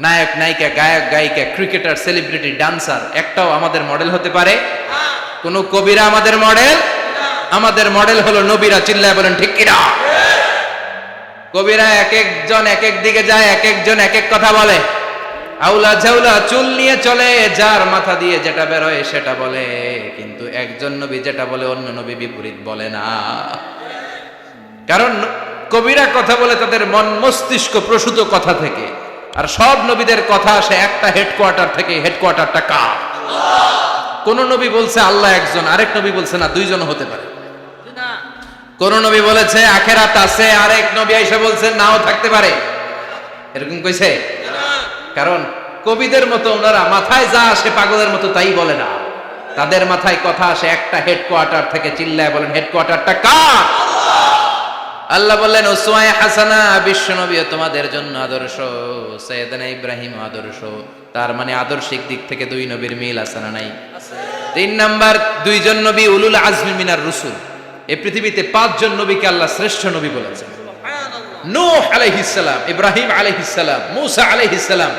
নায়ক নায়িকা, গায়ক গায়িকা, ক্রিকেটার, সেলিব্রিটি, ডান্সার একটাও আমাদের মডেল হতে পারে? কোন কবিরা আমাদের মডেল? আমাদের মডেল হলো নবীরা, চিল্লায় বলেন ঠিক কিনা? কবিরা এক একজন এক এক দিকে যায়, এক একজন এক এক কথা বলে, আউলা ঝাউলা চুল নিয়ে চলে, যার মাথা দিয়ে যেটা বের হয় সেটা বলে, কিন্তু একজন নবী যেটা বলে অন্য নবী বিপরীত বলে না। কারণ কবিরা কথা বলে তাদের মন মস্তিষ্ক প্রসূত কথা থেকে, আর সব নবীদের কথা আসে একটা হেডকোয়ার্টার থেকে। হেডকোয়ার্টারটা কার? কোন নবী বলছে আল্লাহ একজন, আরেক নবী বলছে না দুইজন হতে পারে। কোন নবী বলেছে আখেরাত আছে, আরেক নবী এসে বলছে নাও থাকতে পারে। এরকম কইছে? কারণ কবিদের মতো ওনারা মাথায় যা আসে পাগলের মতো তাই বলে না, তাদের মাথায় কথা আসে একটা হেডকোয়ার্টার থেকে। চিল্লায় বলেন হেডকোয়ার্টারটা কার? আল্লাহ বললেন উসওয়ায়ে হাসানা, বিশ্ব নবী তোমাদের জন্য আদর্শ, সাইয়েদনা ইব্রাহিম আদর্শ। তার মানে আদর্শিক দিক থেকে দুই নবীর মিল আছে না নাই? তিন নাম্বার, দুইজন নবী উলুল আজমি মিনার রুসুল। এই পৃথিবীতে পাঁচজন নবীকে আল্লাহ শ্রেষ্ঠ নবী বলেছেন। নূহ আলাইহিস সালাম, ইব্রাহিম আলাইহিস সালাম, মূসা আলাইহিস সালাম,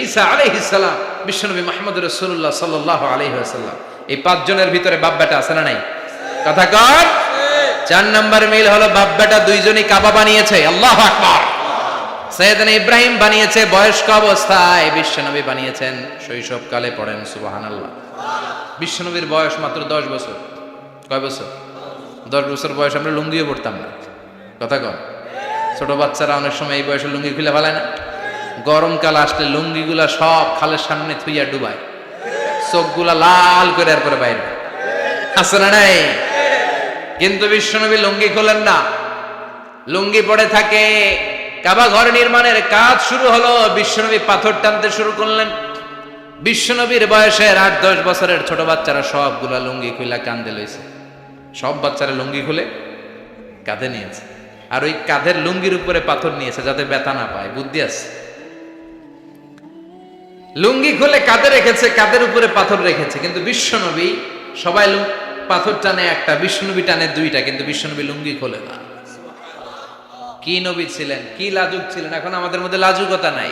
ঈসা আলাইহিস সালাম, বিশ্বনবী মুহাম্মদ রাসূলুল্লাহ সাল্লাল্লাহু আলাইহি ওয়াসাল্লাম। এই পাঁচজনের ভিতরে বাপ বেটা আছে না নাই? কথা কর। চার নাম্বার মিল হলো বাপ বেটা দুইজনই কাবা বানিয়েছে। আল্লাহু আকবার। সাইয়েদনা ইব্রাহিম বানিয়েছে বয়স্ক অবস্থায়, বিশ্বনবী বানিয়েছেন শৈশবকালে। পড়েন সুবহানাল্লাহ। বিশ্বনবীর বয়স মাত্র 10 বছর। কয় বছর? 10 বছর বয়স আমরা লুঙ্গিও পড়তাম না। কথা কর। ছোট বাচ্চারা অনেক সময় এই বয়সে লুঙ্গি খুলে ফেলায় না? গরমকাল আসলে লুঙ্গিগুলা সব খালের সামনে থুইয়া ডুবায়, চোখগুলা লাল করে এরপরে বাইরে আছে না নাই? কিন্তু বিশ্বনবী লুঙ্গি খোলেন না, লুঙ্গি পড়ে থাকে। কাবা ঘর নির্মাণের কাজ শুরু হলো, বিশ্বনবী পাথর টানতে শুরু করলেন। বিশ্বনবীর বয়সের 8-10 বছরের ছোট বাচ্চারা সবগুলা লুঙ্গি খুলে কাঁধে লইছে। সব বাচ্চারা লুঙ্গি খুলে কাঁধে নিয়েছে, আর ওই কাঁধের লুঙ্গির উপরে পাথর নিয়েছে যাতে ব্যথা না পায়। বুদ্ধি আছে। লুঙ্গি খুলে কাঁধে রেখেছে, কাঁধের উপরে পাথর রেখেছে। কিন্তু বিশ্বনবী, সবাই পাথর টানে একটা, বিশ্বনবী টানে দুইটা, কিন্তু বিশ্বনবী লুঙ্গি খোলে না। কি নবী ছিলেন, কি লাজুক ছিলেন! এখন আমাদের মধ্যে লাজুকতা নাই।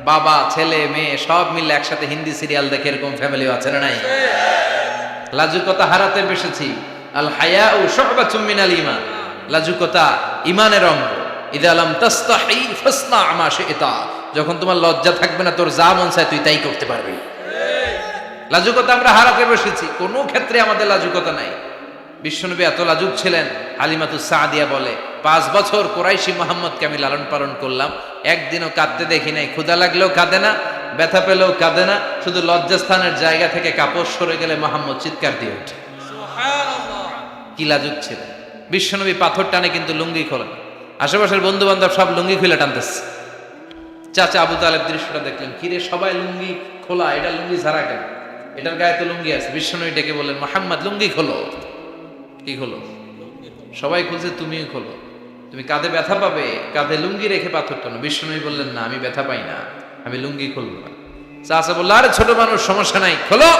বাবা ছেলে মেয়ে সব মিলে একসাথে হিন্দি সিরিয়াল দেখে এরকম ফ্যামিলিও আছে না নাই? লাজুকতা হারাতে বসেছি। আল হায়াউ শু'বাতুম মিনাল ঈমান। লাজুকতা ঈমানের অঙ্গ। ইযা লাম তাস্তাহি ফাসনা মা শি'তা। যখন তোমার লজ্জা থাকবে না, তোর যা মন চায় তুই তাই করতে পারবি। লাজুকতা আমরা হারাতে বসেছি, কোনো ক্ষেত্রে আমাদের লাজুকতা নাই। বিশ্বনবী এত লাজুক ছিলেন, হালিমাতুস সাদিয়া বলে 5 বছর কুরাইশি মুহাম্মদকে আমি লালন পালন করলাম, একদিনও কাঁদতে দেখি নাই। ক্ষুধা লাগলেও কাঁদে না, ব্যথা পেলেও কাঁদে না, শুধু লজ্জাস্থানের জায়গা থেকে কাপড় সরে গেলে মুহাম্মদ চিৎকার দিয়ে ওঠে। সুবহানাল্লাহ! কি লাজুক ছিলেন বিশ্বনবী। পাথর টানে কিন্তু লুঙ্গি খোলেন। আশেপাশের বন্ধু বান্ধব সব লুঙ্গি খুলে টানতেছে। চাচা আবু তালেব দৃশ্যটা দেখলেন, কিরে সবাই লুঙ্গি খোলা, এটা লুঙ্গি ছাড়া কেন? এটার গায়ে তো লুঙ্গি আছে। বিশ্বনবী ডেকে বললেন, মুহাম্মদ লুঙ্গি খোলো। কি খোলো? সবাই খুলছে, তুমিও খোলো। তুমি কাঁধে ব্যথা পাবে, কাঁধে লুঙ্গি রেখে পাথর টানো। বিশ্বনবী বললেন, না আমি ব্যথা পাই না, আমি লুঙ্গি খুলবো না। চাচা বললো, আরে ছোট মানুষ, সমস্যা নাই, খোলো।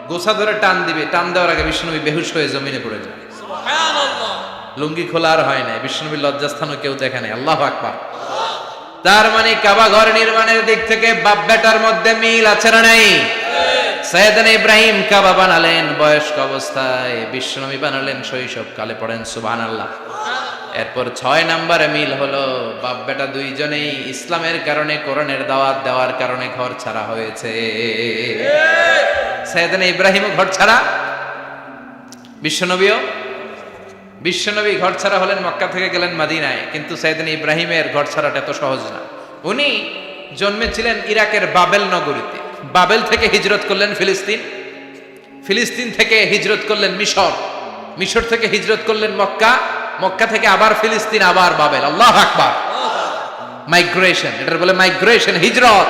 গোছা ধরে টান দিবে, টান দেওয়ার আগে বিশ্বনবী বেহুশ হয়ে জমিনে পড়ে যায়। সুবহানাল্লাহ! লুঙ্গি খোলা আর হয় নাই। বিশ্বনবীর লজ্জাস্থানও কেউ দেখে নাই। আল্লাহু আকবার! তার মানে কাবা ঘর নির্মাণের দিক থেকে বাপ বেটার মধ্যে মিল আছে না নাই? সাইয়েদনা ইব্রাহিম কাবা বানালেন বয়স্ক অবস্থায়, বিশ্বনবী বানালেন শৈশবকালে। পড়েন সুবহানাল্লাহ। এরপর 6 নম্বরে মিল হলো, বাপ বেটা দুইজনেই ইসলামের কারণে, কোরআনের দাওয়াত দেওয়ার কারণে ঘর ছাড়া হয়েছে। সাইয়েদনা ইব্রাহিমও ঘর ছাড়া, বিশ্বনবী ঘর ছাড়া হলেন, মক্কা থেকে গেলেন মদিনায়। কিন্তু সাইয়েদনা ইব্রাহিমের ঘর ছাড়াটা এত সহজ না। উনি জন্মেছিলেন ইরাকের বাবেল নগরীতে। বাবেল থেকে হিজরত করলেন ফিলিস্তিন, ফিলিস্তিন থেকে হিজরত করলেন মিশর, মিশর থেকে হিজরত করলেন মক্কা, মক্কা থেকে আবার ফিলিস্তিন, আবার বাবেল। আল্লাহু আকবার! মাইগ্রেশন, এটার বলে মাইগ্রেশন, হিজরত,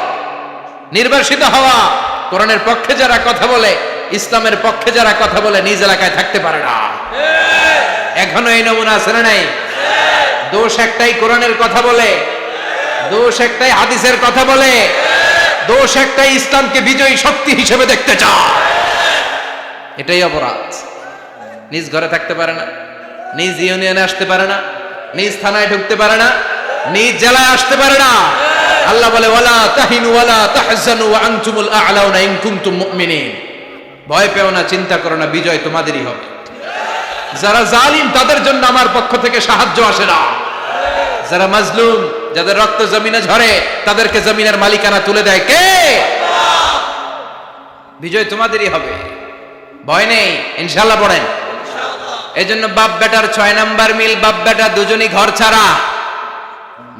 নির্বাসিত হওয়া। কোরআনের পক্ষে যারা কথা বলে, ইসলামের পক্ষে যারা কথা বলে, নিজ এলাকায় থাকতে পারে না। এখনো এই নমুনা আছে না নাই? দোষ একটাই, কোরআনের কথা বলে। দোষ একটাই, হাদিসের কথা বলে। দোষ একটাই, ইসলামকে বিজয়ী শক্তি হিসেবে দেখতে চায়। এটাই অপরাধ। নিজ ঘরে থাকতে পারে না, নিজ ইউনিয়নে আসতে পারে না, নিজ থানায় ঢুকতে পারে না, নিজ জেলায় আসতে পারে না। আল্লাহ বলে, ওয়ালা তাহিনু ওয়ালা তাহজানু ওয়া আনতুমুল আ'লাউনা ইন কুনতুম মুমিনিন। ভয় পেও না, চিন্তা করো না, বিজয় তোমাদেরই হবে। যারা জালিম তাদের জন্য আমার পক্ষ থেকে সাহায্য আসে না। যারা মাজলুম, যাদের রক্ত জমিনে ঝরে, তাদেরকে জমিনের মালিকানা তুলে দেয় কে? বিজয় তোমাদেরই হবে, ভয় নেই, ইনশাআল্লাহ পড়েন। এই জন্য বাপ বেটার 6 নাম্বার মিল, বাপ বেটা দুজনই ঘর ছাড়া,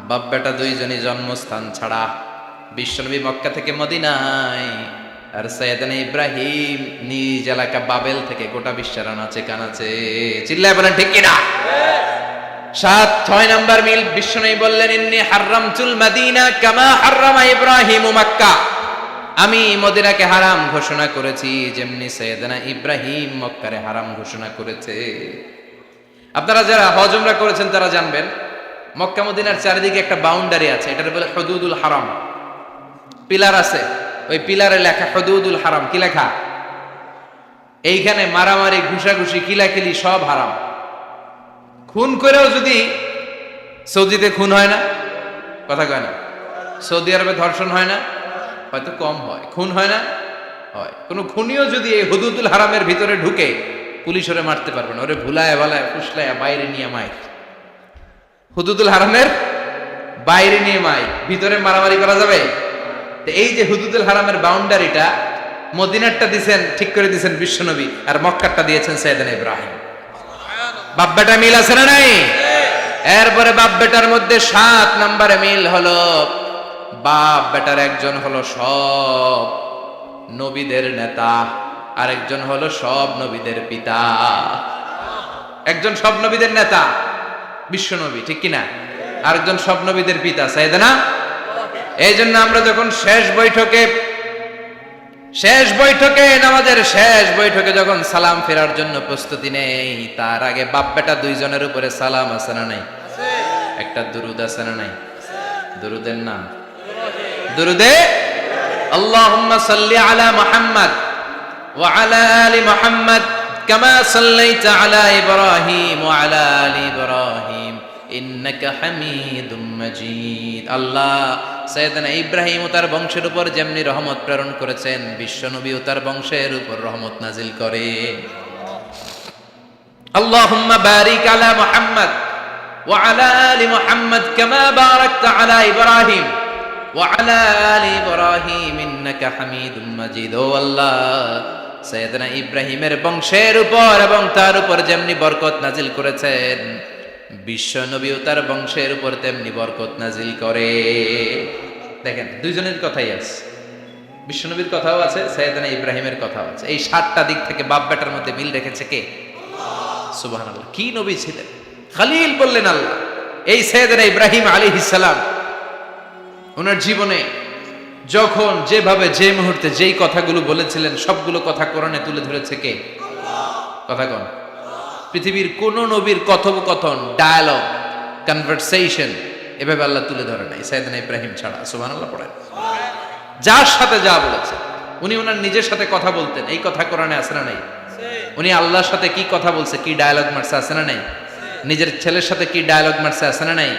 বাপ বেটা দুইজনই জন্মস্থান ছাড়া। বিশ্বনবী মক্কা থেকে মদিনায়, আর সাইয়েদনা ইব্রাহিম নিজ এলাকা বাবেল থেকে গোটা বিশ্বের আনাচে কানাচে। চিল্লায় বলেন ঠিক কিনা? 6 নাম্বার মিল, বিশ্বনবী বললেন ইন্নী হারামতুল মাদিনা কামা হারামা ইব্রাহিম মক্কা। আমি মদিনাকে হারাম ঘোষণা করেছি যেমনি সাইয়েদনা ইব্রাহিম মক্কারে হারাম ঘোষণা করেছে। আপনারা যারা হজ উমরা করেছেন তারা জানবেন, মক্কা মদিনার চারিদিকে একটা বাউন্ডারি আছে, এটার বলে হুদুদুল হারাম। পিলার আছে, ওই পিলারে লেখা হুদুদুল হারাম। কি লেখা? এইখানে মারামারি, ঘুষাঘুষি, কিলাকিলি সব হারাম। খুন করেও যদি, সৌদিতে খুন হয় না, কথা কয় না? সৌদি আরবে ধর্ষণ হয় না? হয়তো কম হয়। খুন হয় না? হয়। কোন খুনিও যদি এই হুদুদুল হারামের ভিতরে ঢুকে, পুলিশ ওরে মারতে পারবে না, ওরে ভুলায় ভালায় ফুসলায় বাইরে নিয়ে মায়। হুদুদুল হারামের বাইরে নিয়ে মায়, ভিতরে মারামারি করা যাবে? এই যে হুদুদুল হারামের বাউন্ডারিটা, মদিনারটা দিয়েছেন, ঠিক করে দিয়েছেন বিশ্বনবী, আর মক্কারটা দিয়েছেন সাইয়েদনা ইব্রাহিম। বাপ বেটা মিল আছে না নাই? এরপরে বাপ বেটার মধ্যে 7 নম্বরে মিল হলো, বাপ বেটার একজন হলো সব নবীদের নেতা, আর একজন হলো সব নবীদের পিতা। একজন সব নবীদের নেতা বিশ্বনবী, ঠিক কিনা? আরেকজন সব নবীদের পিতা সাইয়েদনা। এই জন্য আমরা যখন শেষ বৈঠকে নামাজের শেষ বৈঠকে যখন সালাম ফেরার জন্য প্রস্তুতি নেই, তার আগে বাপ বেটা দুইজনের উপরে সালাম আছে না নাই? একটা দুরুদ আছে না নাই? দুরুদের নাম দুরুদে আল্লাহুম্মা সাল্লি আলা মুহাম্মদ ওয়া আলা আলি মুহাম্মদ কামা সাল্লাইতা আলা ইব্রাহিম ওয়া আলা আলি ইব্রাহিম ইন্নাকা হামিদুম মাজিদ। আল্লাহ সাইয়েদনা ইব্রাহিম ও তার বংশের উপর যেমনি রহমত প্রেরণ করেছেন, বিশ্বনবী ও তার বংশের উপর রহমত নাজিল করে। আল্লাহুম্মা বারিক আলা মুহাম্মদ ওয়া আলা আলি মুহাম্মদ কামা বারাকতা আলা ইব্রাহিম ওয়া আলা আলি ইব্রাহিম ইন্নাকা হামিদুম মাজিদ। ও আল্লাহ, সাইয়েদনা ইব্রাহিমের বংশের উপর এবং তার উপর যেমনি বরকত নাজিল করেছেন, বিশ্ব নবী ও তার বংশের উপর তেমনি বরকত নাজিল করে। দেখেন, দুইজনের কথাই আছে, বিশ্ব নবীর কথাও আছে, সাইয়েদনা ইব্রাহিমের কথাও আছে। এই 7টা দিক থেকে বাপ বেটার মধ্যে মিল রেখেছে কে? সুবহানাল্লাহ। কি নবী ছিলেন! খলিল বললেন আল্লাহ। এই সাইয়েদনা ইব্রাহিম আলাইহিস সালাম, ওনার জীবনে যখন যেভাবে যে মুহূর্তে যেই কথাগুলো বলেছিলেন, সবগুলো কথা কোরআনে তুলে ধরেছে কে? কথা কোন? পৃথিবীর কোন নবীর কথোপকথন, ডায়ালগ, কনভারসেশন এভাবে আল্লাহ তুলে ধরে নাই সাইয়েদনা ইব্রাহিম ছাড়া। সুবহানাল্লাহ পড়েন। যার সাথে যা বলেছে, উনি ওনার নিজের সাথে কথা বলতেন, এই কথা কোরআনে আছে না নাই? উনি আল্লাহর সাথে কি কথা বলছে, কি ডায়ালগ মারছে, আছে না নাই? নিজের ছেলের সাথে কি ডায়ালগ মারছে, আছে না নাই?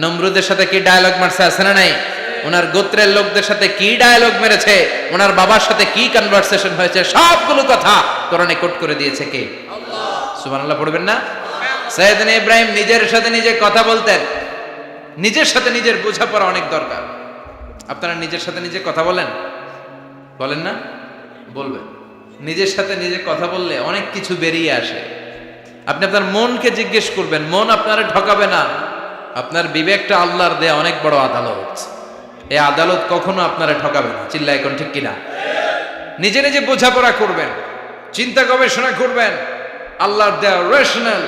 নমরুদের সাথে কি ডায়ালগ মারছে, আছে না নাই? ওনার গোত্রের লোকদের সাথে কি ডায়ালগ মেরেছে, ওনার বাবার সাথে কি কনভারসেশন হয়েছে, সবগুলো কথা কোরআনে কোট করে দিয়েছে কে? সুবহানাল্লাহ পড়বেন না? সাইয়েদনা ইব্রাহিম নিজের সাথে নিজে কথা বলতেন। নিজের সাথে নিজের বোঝাপড়া অনেক দরকার। আপনারা নিজের সাথে নিজে কথা বলেন? বলেন না? বলবেন। নিজের সাথে নিজে কথা বললে অনেক কিছু বেরিয়ে আসে। আপনি আপনার মনকে জিজ্ঞেস করবেন, মন আপনারে ঠকাবে না। আপনার বিবেকটা আল্লাহর দেয়া অনেক বড় আদালত, এই আদালত কখনো আপনারে ঠকাবে না। চিল্লায় এখন ঠিক কিনা? নিজে নিজে বোঝাপড়া করবেন, চিন্তা গবেষণা করবেন, আল্লাহর দেয়া রেশনাল,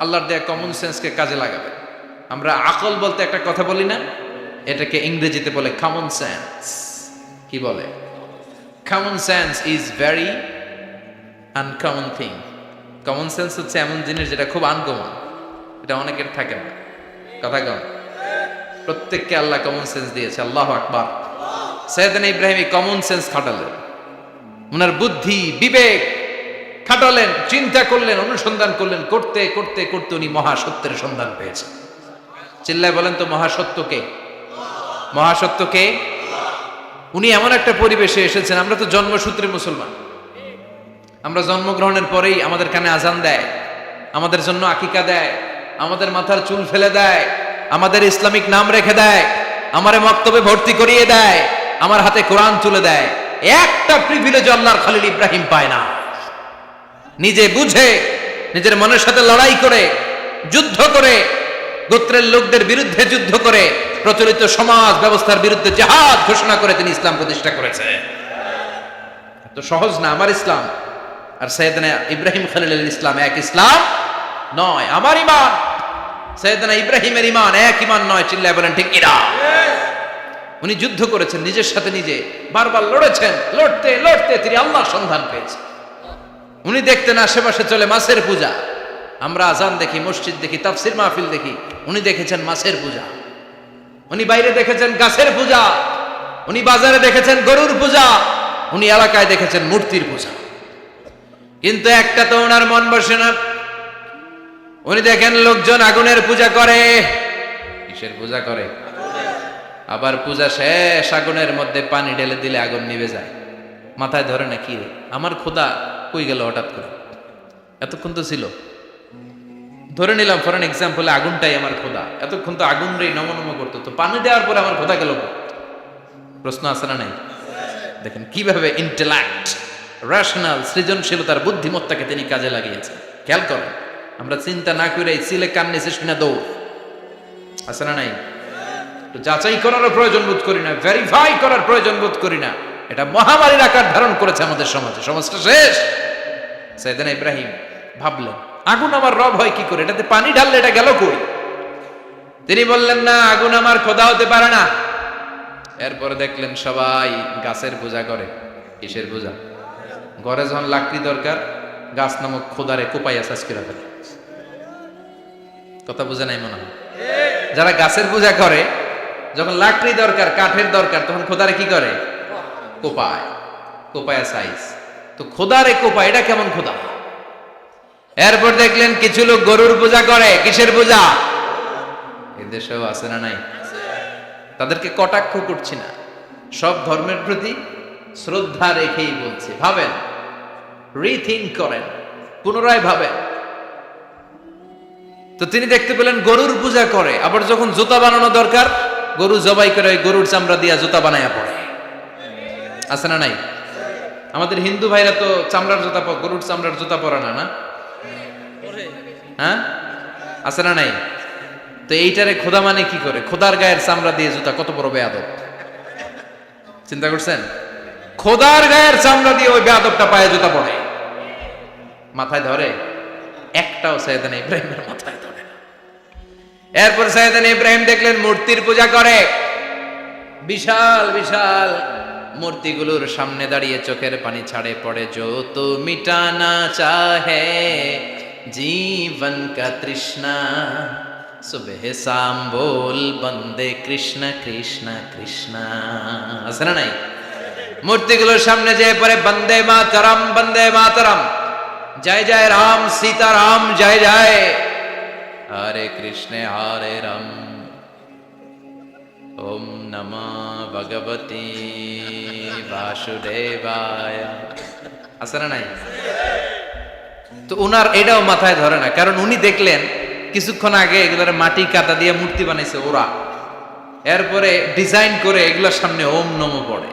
আল্লাহর দেয়া কমন সেন্সকে কাজে লাগাবেন। আমরা আকল বলতে একটা কথা বলি না, এটাকে ইংরেজিতে বলে কমন সেন্স। কি বলে? Common sense is very uncommon thing. Common sense হচ্ছে এমন জিনিস যেটা খুব আনকমন, এটা অনেকের থাকে না। কথা কম। প্রত্যেককে আল্লাহ কমন সেন্স দিয়েছে। আল্লাহু আকবার। সাইয়েদনা ইব্রাহিম এই কমন সেন্স খাটালেন, ওনার বুদ্ধি বিবেক খাটালেন, চিন্তা করলেন, অনুসন্ধান করলেন, করতে করতে করতে উনি মহাসত্যের সন্ধান পেয়েছেন। চিল্লায় বলেন তো মহাসত্যকে? মহাসত্যকে? উনি এমন একটা পরিবেশে এসেছেন, আমরা তো জন্মসূত্রে মুসলমান, আমরা জন্মগ্রহণের পরেই আমাদের কানে আজান দেয়, আমাদের জন্য আকিকা দেয়, আমাদের মাথার চুল ফেলে দেয়, আমাদের ইসলামিক নাম রেখে দেয়, আমারে মক্তবে ভর্তি করিয়ে দেয়, আমার হাতে কোরআন তুলে দেয়। একটা প্রিভিলেজ আল্লাহর খলিল ইব্রাহিম পায় না। নিজে বুঝে নিজের মনের সাথে লড়াই করে, যুদ্ধ করে, গোত্রের লোকদের বিরুদ্ধে যুদ্ধ করে, প্রচলিত সমাজ ব্যবস্থার বিরুদ্ধে জিহাদ ঘোষণা করে তিনি ইসলাম প্রতিষ্ঠা করেছে। তো সহজ না আমার ইসলাম আর সাইয়েদনা ইব্রাহিম খলিলুল ইসলাম এক ইসলাম নয়। আমার ঈমান সাইয়েদনা ইব্রাহিমের ঈমান এক ঈমান নয়। চিল্লায় বলেন ঠিক কিনা? উনি যুদ্ধ করেছেন, নিজের সাথে নিজে বারবার লড়েছেন। লড়তে লড়তে তিনি আল্লাহর সন্ধান পেয়েছেন। উনি দেখতেন আশেপাশে চলে মাছের পূজা। আমরা আজান দেখি, মসজিদ দেখি, তাফসির মাহফিল দেখি। উনি দেখেছেন মাছের পূজা। উনি বাইরে দেখেছেন গাছের পূজা। উনি বাজারে দেখেছেন গরুর পূজা। উনি এলাকায় দেখেছেন মূর্তির পূজা। কিন্তু একটা তো ওনার মন বসে না। উনি দেখেন লোকজন আগুনের পূজা করে। কিসের পূজা করে? আবার পূজা শেষ আগুনের মধ্যে পানি ঢেলে দিলে আগুন নিভে যায়। মাথায় ধরে না কি রে, আমার খোদা কই গেল হঠাৎ করে? এতক্ষণ তো ছিল। ধরে নিলাম ফর এন এক্সাম্পল আগুনটাই আমার খোদা। এতক্ষণ তো আগুন রে নমনম করতো, তো পানি দেওয়ার পরে আমার খোদা গেল। প্রশ্ন আছে না নাই? দেখেন কিভাবে ইন্টেলেক্ট, রেশনাল, সৃজনশীলতার বুদ্ধিমত্তাকে তিনি কাজে লাগিয়েছেন। খেয়াল করেন, আমরা চিন্তা না করে সিলে কান নিচে শুনে দৌড়। আছে না নাই? তো যাচাই করারও প্রয়োজন বোধ করি না, ভেরিফাই করার প্রয়োজন বোধ করি না। এটা মহামারীর আকার ধারণ করেছে আমাদের সমাজে। সমাজটা শেষ। সাইয়েদনা ইব্রাহিম ভাবলেন আগুন আমার রব হয় কি করে? এটাতে পানি ঢাললে এটা গেল কই? তিনি বললেন না, আগুন আমার খোদা হতে পারে না। এরপরে দেখলেন সবাই গাছের পূজা করে। কিসের পূজা? ঘরে যখন লাকড়ি দরকার, গাছ নামক খোদারে কোপাইয়া সাজ করে ফেলে। কথা বুঝে নাই মনে হয়? যারা গাছের পূজা করে, যখন লাকড়ি দরকার, কাঠের দরকার, তখন খোদারে কি করে? কোপায়। কোপায়া সাইজ। তো খোদারে কোপায়, এটা কেমন খোদা? এরপর দেখলেন কিছু লোক গরুর পূজা করে। কিসের পূজা? এদেশেও আছে না নাই? তাদেরকে কটাক্ষ করছি না, সব ধর্মের প্রতি শ্রদ্ধা রেখেই বলছি। ভাবেন, রিথিঙ্ক করেন, পুনরায় ভাবেন। তো তিনি দেখতে পেলেন গরুর পূজা করে। আবার যখন জুতা বানানো দরকার, গরু জবাই করে গরুর চামড়া দিয়া জুতা বানায়া পড়ে। আছে না নাই? আমাদের হিন্দু ভাইরা তো চামড়ার জুতা, গরুর চামড়ার জুতা পরে না, না? হ্যাঁ, আছে না নাই? তো এইটারে খোদা মানে কি করে? খোদার গায়ের চামড়া দিয়ে জুতা, কত বড় বেয়াদব! চিন্তা করছেন? খোদার গায়ের চামড়া দিয়ে ওই বেয়াদবটা পায়ে জুতা পড়ে। মাথায় ধরে? একটাও সাইয়েদনা ইব্রাহিমের মাথায় ধরে না। এরপর সাইয়েদনা ইব্রাহিম দেখলেন মূর্তির পূজা করে। বিশাল বিশাল মূর্তিগুলোর সামনে দাঁড়িয়ে চোখের পানি ছাড়ে পড়ে। जो तो मिटाना चाहे जीवन का तृष्णा, सुबह शाम बोल बंदे कृष्ण कृष्ण कृष्ण। আছে না নাই? মূর্তিগুলোর সামনে যেয়ে পড়ে বন্দে মাতরম, বন্দে মাতরম, জয় জয় রাম সীতা রাম, জয় জয় হরে কৃষ্ণ হরে রাম, ওম নমঃ ভগবতে বাসুদেবায়। আছে না নাই? তো উনার এটাও মাথায় ধরে না, কারণ উনি দেখলেন কিছুক্ষণ আগে এগুলোর মাটি কাটা দিয়ে মূর্তি বানাইছে ওরা। এরপরে ডিজাইন করে এগুলোর সামনে ওম নমঃ পড়ে।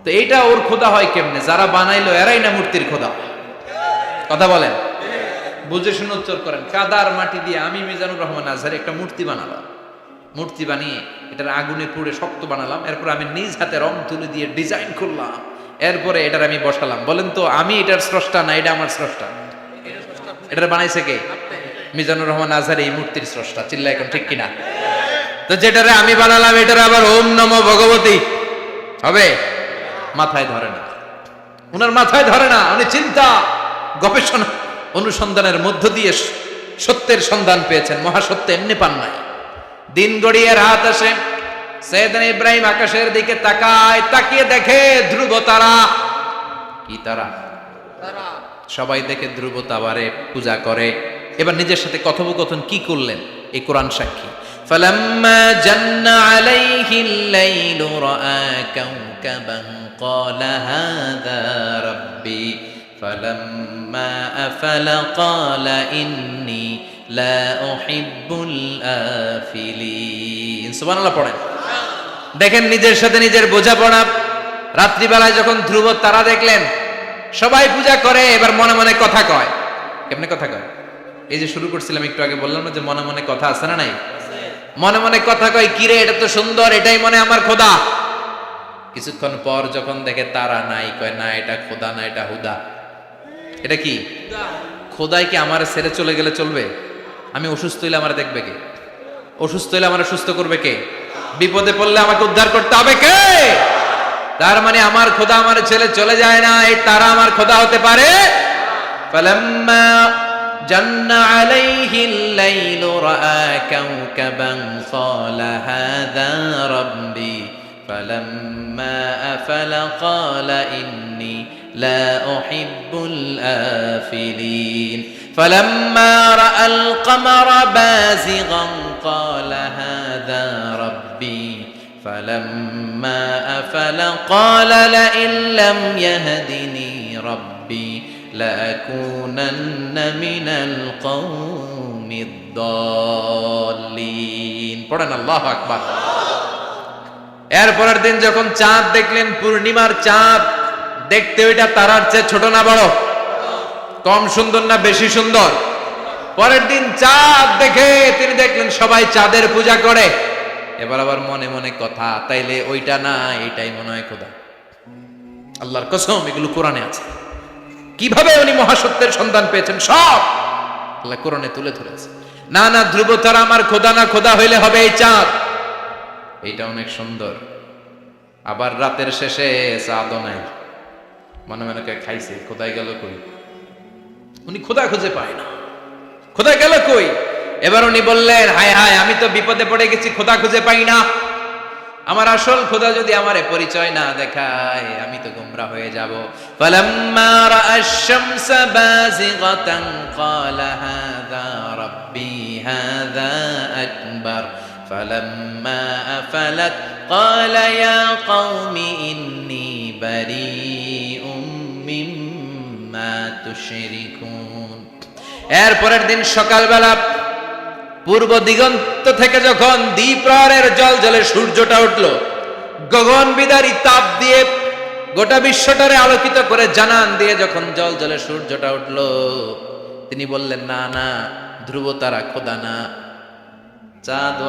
তো এইটা ওর খোদা হয় কেমনে? যারা বানাইলো এরাই না মূর্তির খোদা। কথা বলেন, বুঝে শুনে উচ্চারণ করেন। কাদার মাটি দিয়ে আমি মিজানুর রহমান আজহারি একটা মূর্তি বানালাম। মূর্তি বানিয়ে এটার আগুনে পুড়ে শক্ত বানালাম। এরপর আমি নিজ হাতে রং তুলি দিয়ে ডিজাইন করলাম। এরপরে এটার আমি বসালাম। বলেন তো আমি এটার স্রষ্টা না এটা আমার স্রষ্টা? এটার বানাইছে কে? মিজানুর রহমান আজহারি এই মূর্তির স্রষ্টা। চিল্লা এখন ঠিক কিনা? তো যেটারে আমি বানালাম এটার আবার ওম নমঃ ভগবতী হবে? মাথায় ধরে না, উনার মাথায় ধরে না। উনি চিন্তা, গবেষণা, অনুসন্ধানের মধ্য দিয়ে সত্যের সন্ধান পেয়েছেন। মহাসত্য এমনি পান নাই। দিন গড়িয়ে রাত আসে। সাইয়েদনা ইব্রাহিম আকাশের দিকে তাকায়, তাকিয়ে দেখে ধ্রুব তারা। কি তারা? সবাই দেখে ধ্রুব তারারে পূজা করে। এবার নিজের সাথে কথোপকথন কি করলেন এই কোরআন সাক্ষী। ফালাম্মা জান্না আলাইহিল লাইলু রাআ কাওকাবান ক্বালা হাযা রাব্বি فلما أفل قال إني لا أحب الآفلين সুবহানাল্লাহ পড়েন। দেখেন নিজের সাথে নিজের বোঝাপড়া। রাত্রিবেলায় যখন ধ্রুব তারা দেখলেন সবাই পূজা করে, এবার মনে মনে কথা কয়। কেমনে কথা কয়? এই যে শুরু করছিলাম একটু আগে, বললাম না যে মনে মনে কথা আছে না নাই? মনে মনে কথা কয়, কিরে এটা তো সুন্দর, এটাই মনে আমার খোদা। কিছুক্ষণ পর যখন দেখে তারা নাই, কয় না এটা খোদা না, এটা হুদা। এটা কি? খোদাই কি আমার ছেড়ে চলে গেলে চলবে? আমি অসুস্থ হইলে আমার দেখবে কে? অসুস্থ হইলে আমার সুস্থ করবে কে? বিপদে পড়লে আমাকে উদ্ধার করতে হবে কে? তার মানে আমার খোদা আমার ছেলে চলে যায় না, এই তারা আমার খোদা হতে পারে? ফালাম্মা জান্না আলাইহিল লাইলু রাআ কাওকাবান ক্বালা হাযা রাব্বি ফালাম্মা আফালা ক্বালা ইন্নী লা উহিব্বুল আফিলিন ফালাম্মা রাআল কমারা বাযিগান ক্বালা হাযা রাব্বি فلما أفل قال لئن لم يهدني ربي لأكونن من القوم الضالين পড়েন আল্লাহু আকবার। এরপরের দিন যখন চাঁদ দেখলেন, পূর্ণিমার চাঁদ, দেখতে ওইটা তারার চেয়ে ছোট না বড়? কম সুন্দর না বেশি সুন্দর? পরের দিন চাঁদ দেখে তিনি দেখলেন সবাই চাঁদের পূজা করে। এবার আবার মনে মনে কথা, তাইলে ওইটা না এটাই মনে হয় খোদা। আল্লাহর কসম এগুলো কোরআনে আছে। কিভাবে উনি মহাসত্যের সন্ধান পেয়েছেন সব আল্লাহ কোরআনে তুলে ধরেছে। না না, ধ্রুব তারা আমার খোদা না, খোদা হইলে হবে এই চাঁদ। এইটা অনেক সুন্দর। আবার রাতের শেষে চাঁদও নাই, মনে মনে খাইছে খোদাই গেল কই? উনি খোদা খুঁজে পায় না, খোদা গেল কই? এবার উনি বললেন, হায় হায়, আমি তো বিপদে পড়ে গেছি, খোদা খুঁজে পাই না। আমার আসল খোদা যদি আমারে পরিচয় না দেখায়, আমি তো গোমরা হয়ে যাব। ফালাম্মা রাআশ শামসা বাযিগাতান ক্বালা হাযা রাব্বি হাযা আকবার ফালাম্মা আফালাত ক্বালা ইয়া কওমি ইন্নী বারীউম মিম্মা তুশরিকুন। এরপরের দিন সকালবেলা পূর্ব দিগন্ত থেকে যখন দ্বিপ্রহরের জলজলে সূর্যটা উঠল, গগন বিদারী তাপ দিয়ে গোটা বিশ্বটারে আলোকিত করে জানান দিয়ে যখন জলজলে সূর্যটা উঠল, তিনি বললেন, না না, ধ্রুব তারা খোদা না, চাঁদও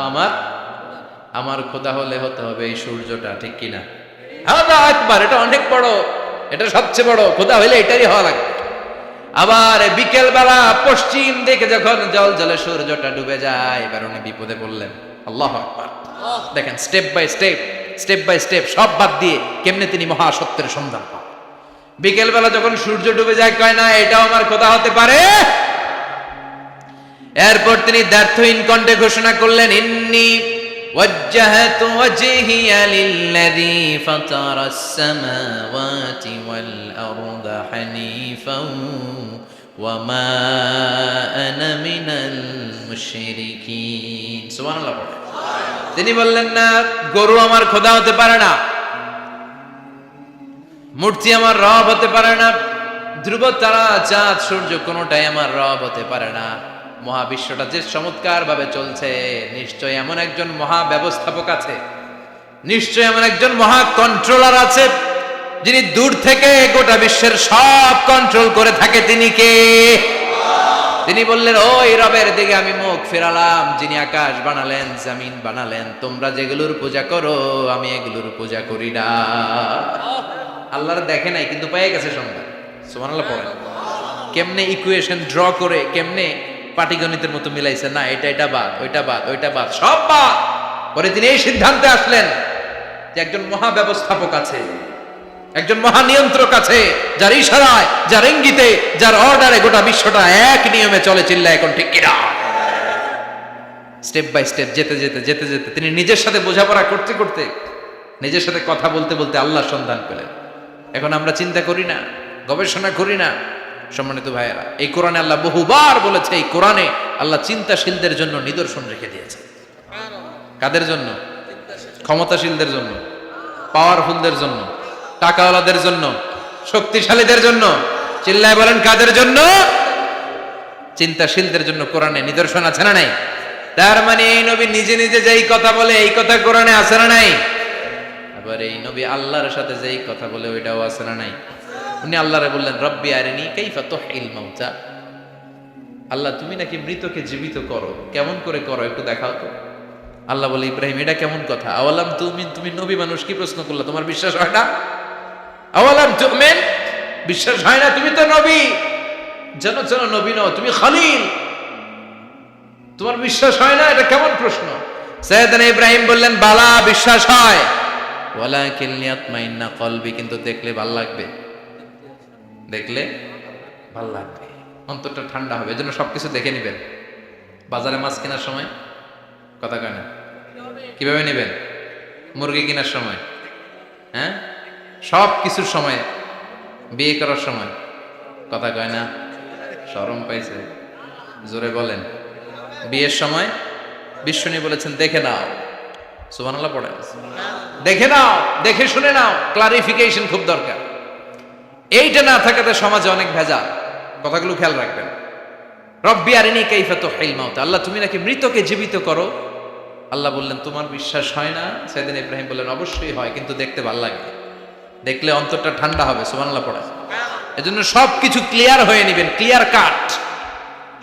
আমার খোদা হলে হতে হবে এই সূর্যটা, ঠিক কিনা? হাযা আকবার, এটা অনেক বড়, এটা সবচেয়ে বড়, খোদা হইলে এটারই হওয়া লাগবে। আবার বিকেল বেলা পশ্চিম দিকে যখন জল জলে সূর্যটা ডুবে যায়, এবার উনি বিপদে পড়লেন। আল্লাহু আকবার। দেখেন স্টেপ বাই স্টেপ সব বাদ দিয়ে কেমনে তিনি মহাসত্যের সন্ধান পান। বিকেল বেলা যখন সূর্য ডুবে যায়, কয় না এটাও আমার খোদা হতে পারে। এরপর তিনি দ্ব্যর্থহীন কণ্ঠে ঘোষণা করলেন, ইন্নী ওয়াজ্জাহতু ওয়াজহিয়া লিল্লাযী ফাতারাস সামাওয়াতি ওয়াল আরদা হানিফান ওয়া মা আনা মিনাল মুশরিকিন। সুবহানাল্লাহ। তিনি বললেন, না, গরু আমার খোদা হতে পারে না, মূর্তি আমার রব হতে পারে না, ধ্রুব তারা চাঁদ সূর্য কোনোটাই আমার রব হতে পারে না। মহাবিশ্বটা যে চমৎকার ভাবে চলছে, নিশ্চয় এমন একজন মহা ব্যবস্থাপক আছে, নিশ্চয় এমন একজন মহা কন্ট্রোলার আছে, যিনি দূর থেকে গোটা বিশ্বের সব কন্ট্রোল করে থাকে। তিনি কে? তিনি বললেন, ওই রবের দিকে আমি মুখ ফেরালাম, যিনি আকাশ বানালেন, জমিন বানালেন। তোমরা যেগুলোর পূজা করো আমি এগুলোর পূজা করি না। আল্লাহর দেখে নাই কিন্তু পেয়ে গেছে সন্ধান। সুবহানাল্লাহ পড়েন। কেমনে ইকুয়েশন ড্র করে, কেমনে পাটিগণিতের মতো মিলাইছে, না এটা বাদ, ওইটা বাদ, সব বাদ। পরে তিনি এই সিদ্ধান্তে আসলেন যে একজন মহা ব্যবস্থাপক আছে, একজন মহা নিয়ন্ত্রক আছে, যার ইশারায়, যার ইঙ্গিতে, যার অর্ডারে গোটা বিশ্বটা এক নিয়মে চলে। চিল্লা এখন ঠিক কিনা? স্টেপ বাই স্টেপ যেতে যেতে তিনি নিজের সাথে বোঝাপড়া করতে করতে, নিজের সাথে কথা বলতে বলতে আল্লাহর সন্ধান পেলেন। এখন আমরা চিন্তা করি না, গবেষণা করি না। সম্মানিত ভাইয়েরা, এই কোরআনে আল্লাহ বহুবার বলেছে, এই কোরআনে আল্লাহ চিন্তাশীলদের জন্য নিদর্শন রেখে দিয়েছে। কাদের জন্য? ক্ষমতাশীলদের জন্য, পাওয়ারফুলদের জন্য, টাকাওয়ালাদের জন্য, শক্তিশালীদের জন্য, চিল্লায় বলেন কাদের জন্য? চিন্তাশীলদের জন্য কোরআনে নিদর্শন আছে না নাই? তার মানে এই নবী নিজে নিজে যেই কথা বলে এই কথা কোরআনে আছে না নাই? আবার এই নবী আল্লাহর সাথে যেই কথা বলে ওইটাও আছে না নাই? উনি আল্লাহরে বললেন রব্বি আরিনি কাইফা তুহিল মাউতা, আল্লাহ তুমি নাকি মৃতকে জীবিত করো, কেমন করে করো একটু দেখাও তো। আল্লাহ বলে ইব্রাহিম এটা কেমন কথা? আওয়ালাম তুমিন, তুমি নবী মানুষ কি প্রশ্ন করলা, তোমার বিশ্বাস হয় না? আওয়ালাম তুমিন, বিশ্বাস হয় না? তুমি তো নবী, যেন যেন নবী নও, তুমি খলিল, তোমার বিশ্বাস হয় না? এটা কেমন প্রশ্ন? সাইয়েদনা ইব্রাহিম বললেন বালা, বিশ্বাস হয়, ওয়ালাকিন লিয়াতমাইন্না কলবি, কিন্তু দেখলে ভাল লাগবে, দেখলে ভাল লাগবে, অন্তরটা ঠান্ডা হবে। এজন্য সবকিছু দেখে নেবেন। বাজারে মাছ কেনার সময় কথা কয় না, কিভাবে নেবেন? মুরগি কেনার সময়, হ্যাঁ, সব কিছুর সময়, বিয়ে করার সময় কথা কয় না, শরম পাইছে, জোরে বলেন। বিয়ের সময় বিশ্বনী বলেছেন দেখে নাও, সুবহানাল্লাহ পড়েন, দেখে নাও, দেখে শুনে নাও, ক্লারিফিকেশন খুব দরকার। এইটা না থাকাতে সমাজে অনেক ভেজাল, কথাগুলো খেয়াল রাখবেন। রব্বি আরিনি কাইফা তুহিল মাউতা, আল্লাহ তুমি নাকি মৃতকে জীবিত করো। আল্লাহ বললেন তোমার বিশ্বাস হয় না? সাইয়েদনা ইব্রাহিম বললেন অবশ্যই হয়, কিন্তু দেখতে ভালো লাগে, দেখলে অন্তরটা ঠান্ডা হবে, সুবহানাল্লাহ পড়েন। এজন্য সবকিছু ক্লিয়ার হয়ে নেবেন, ক্লিয়ার কাট,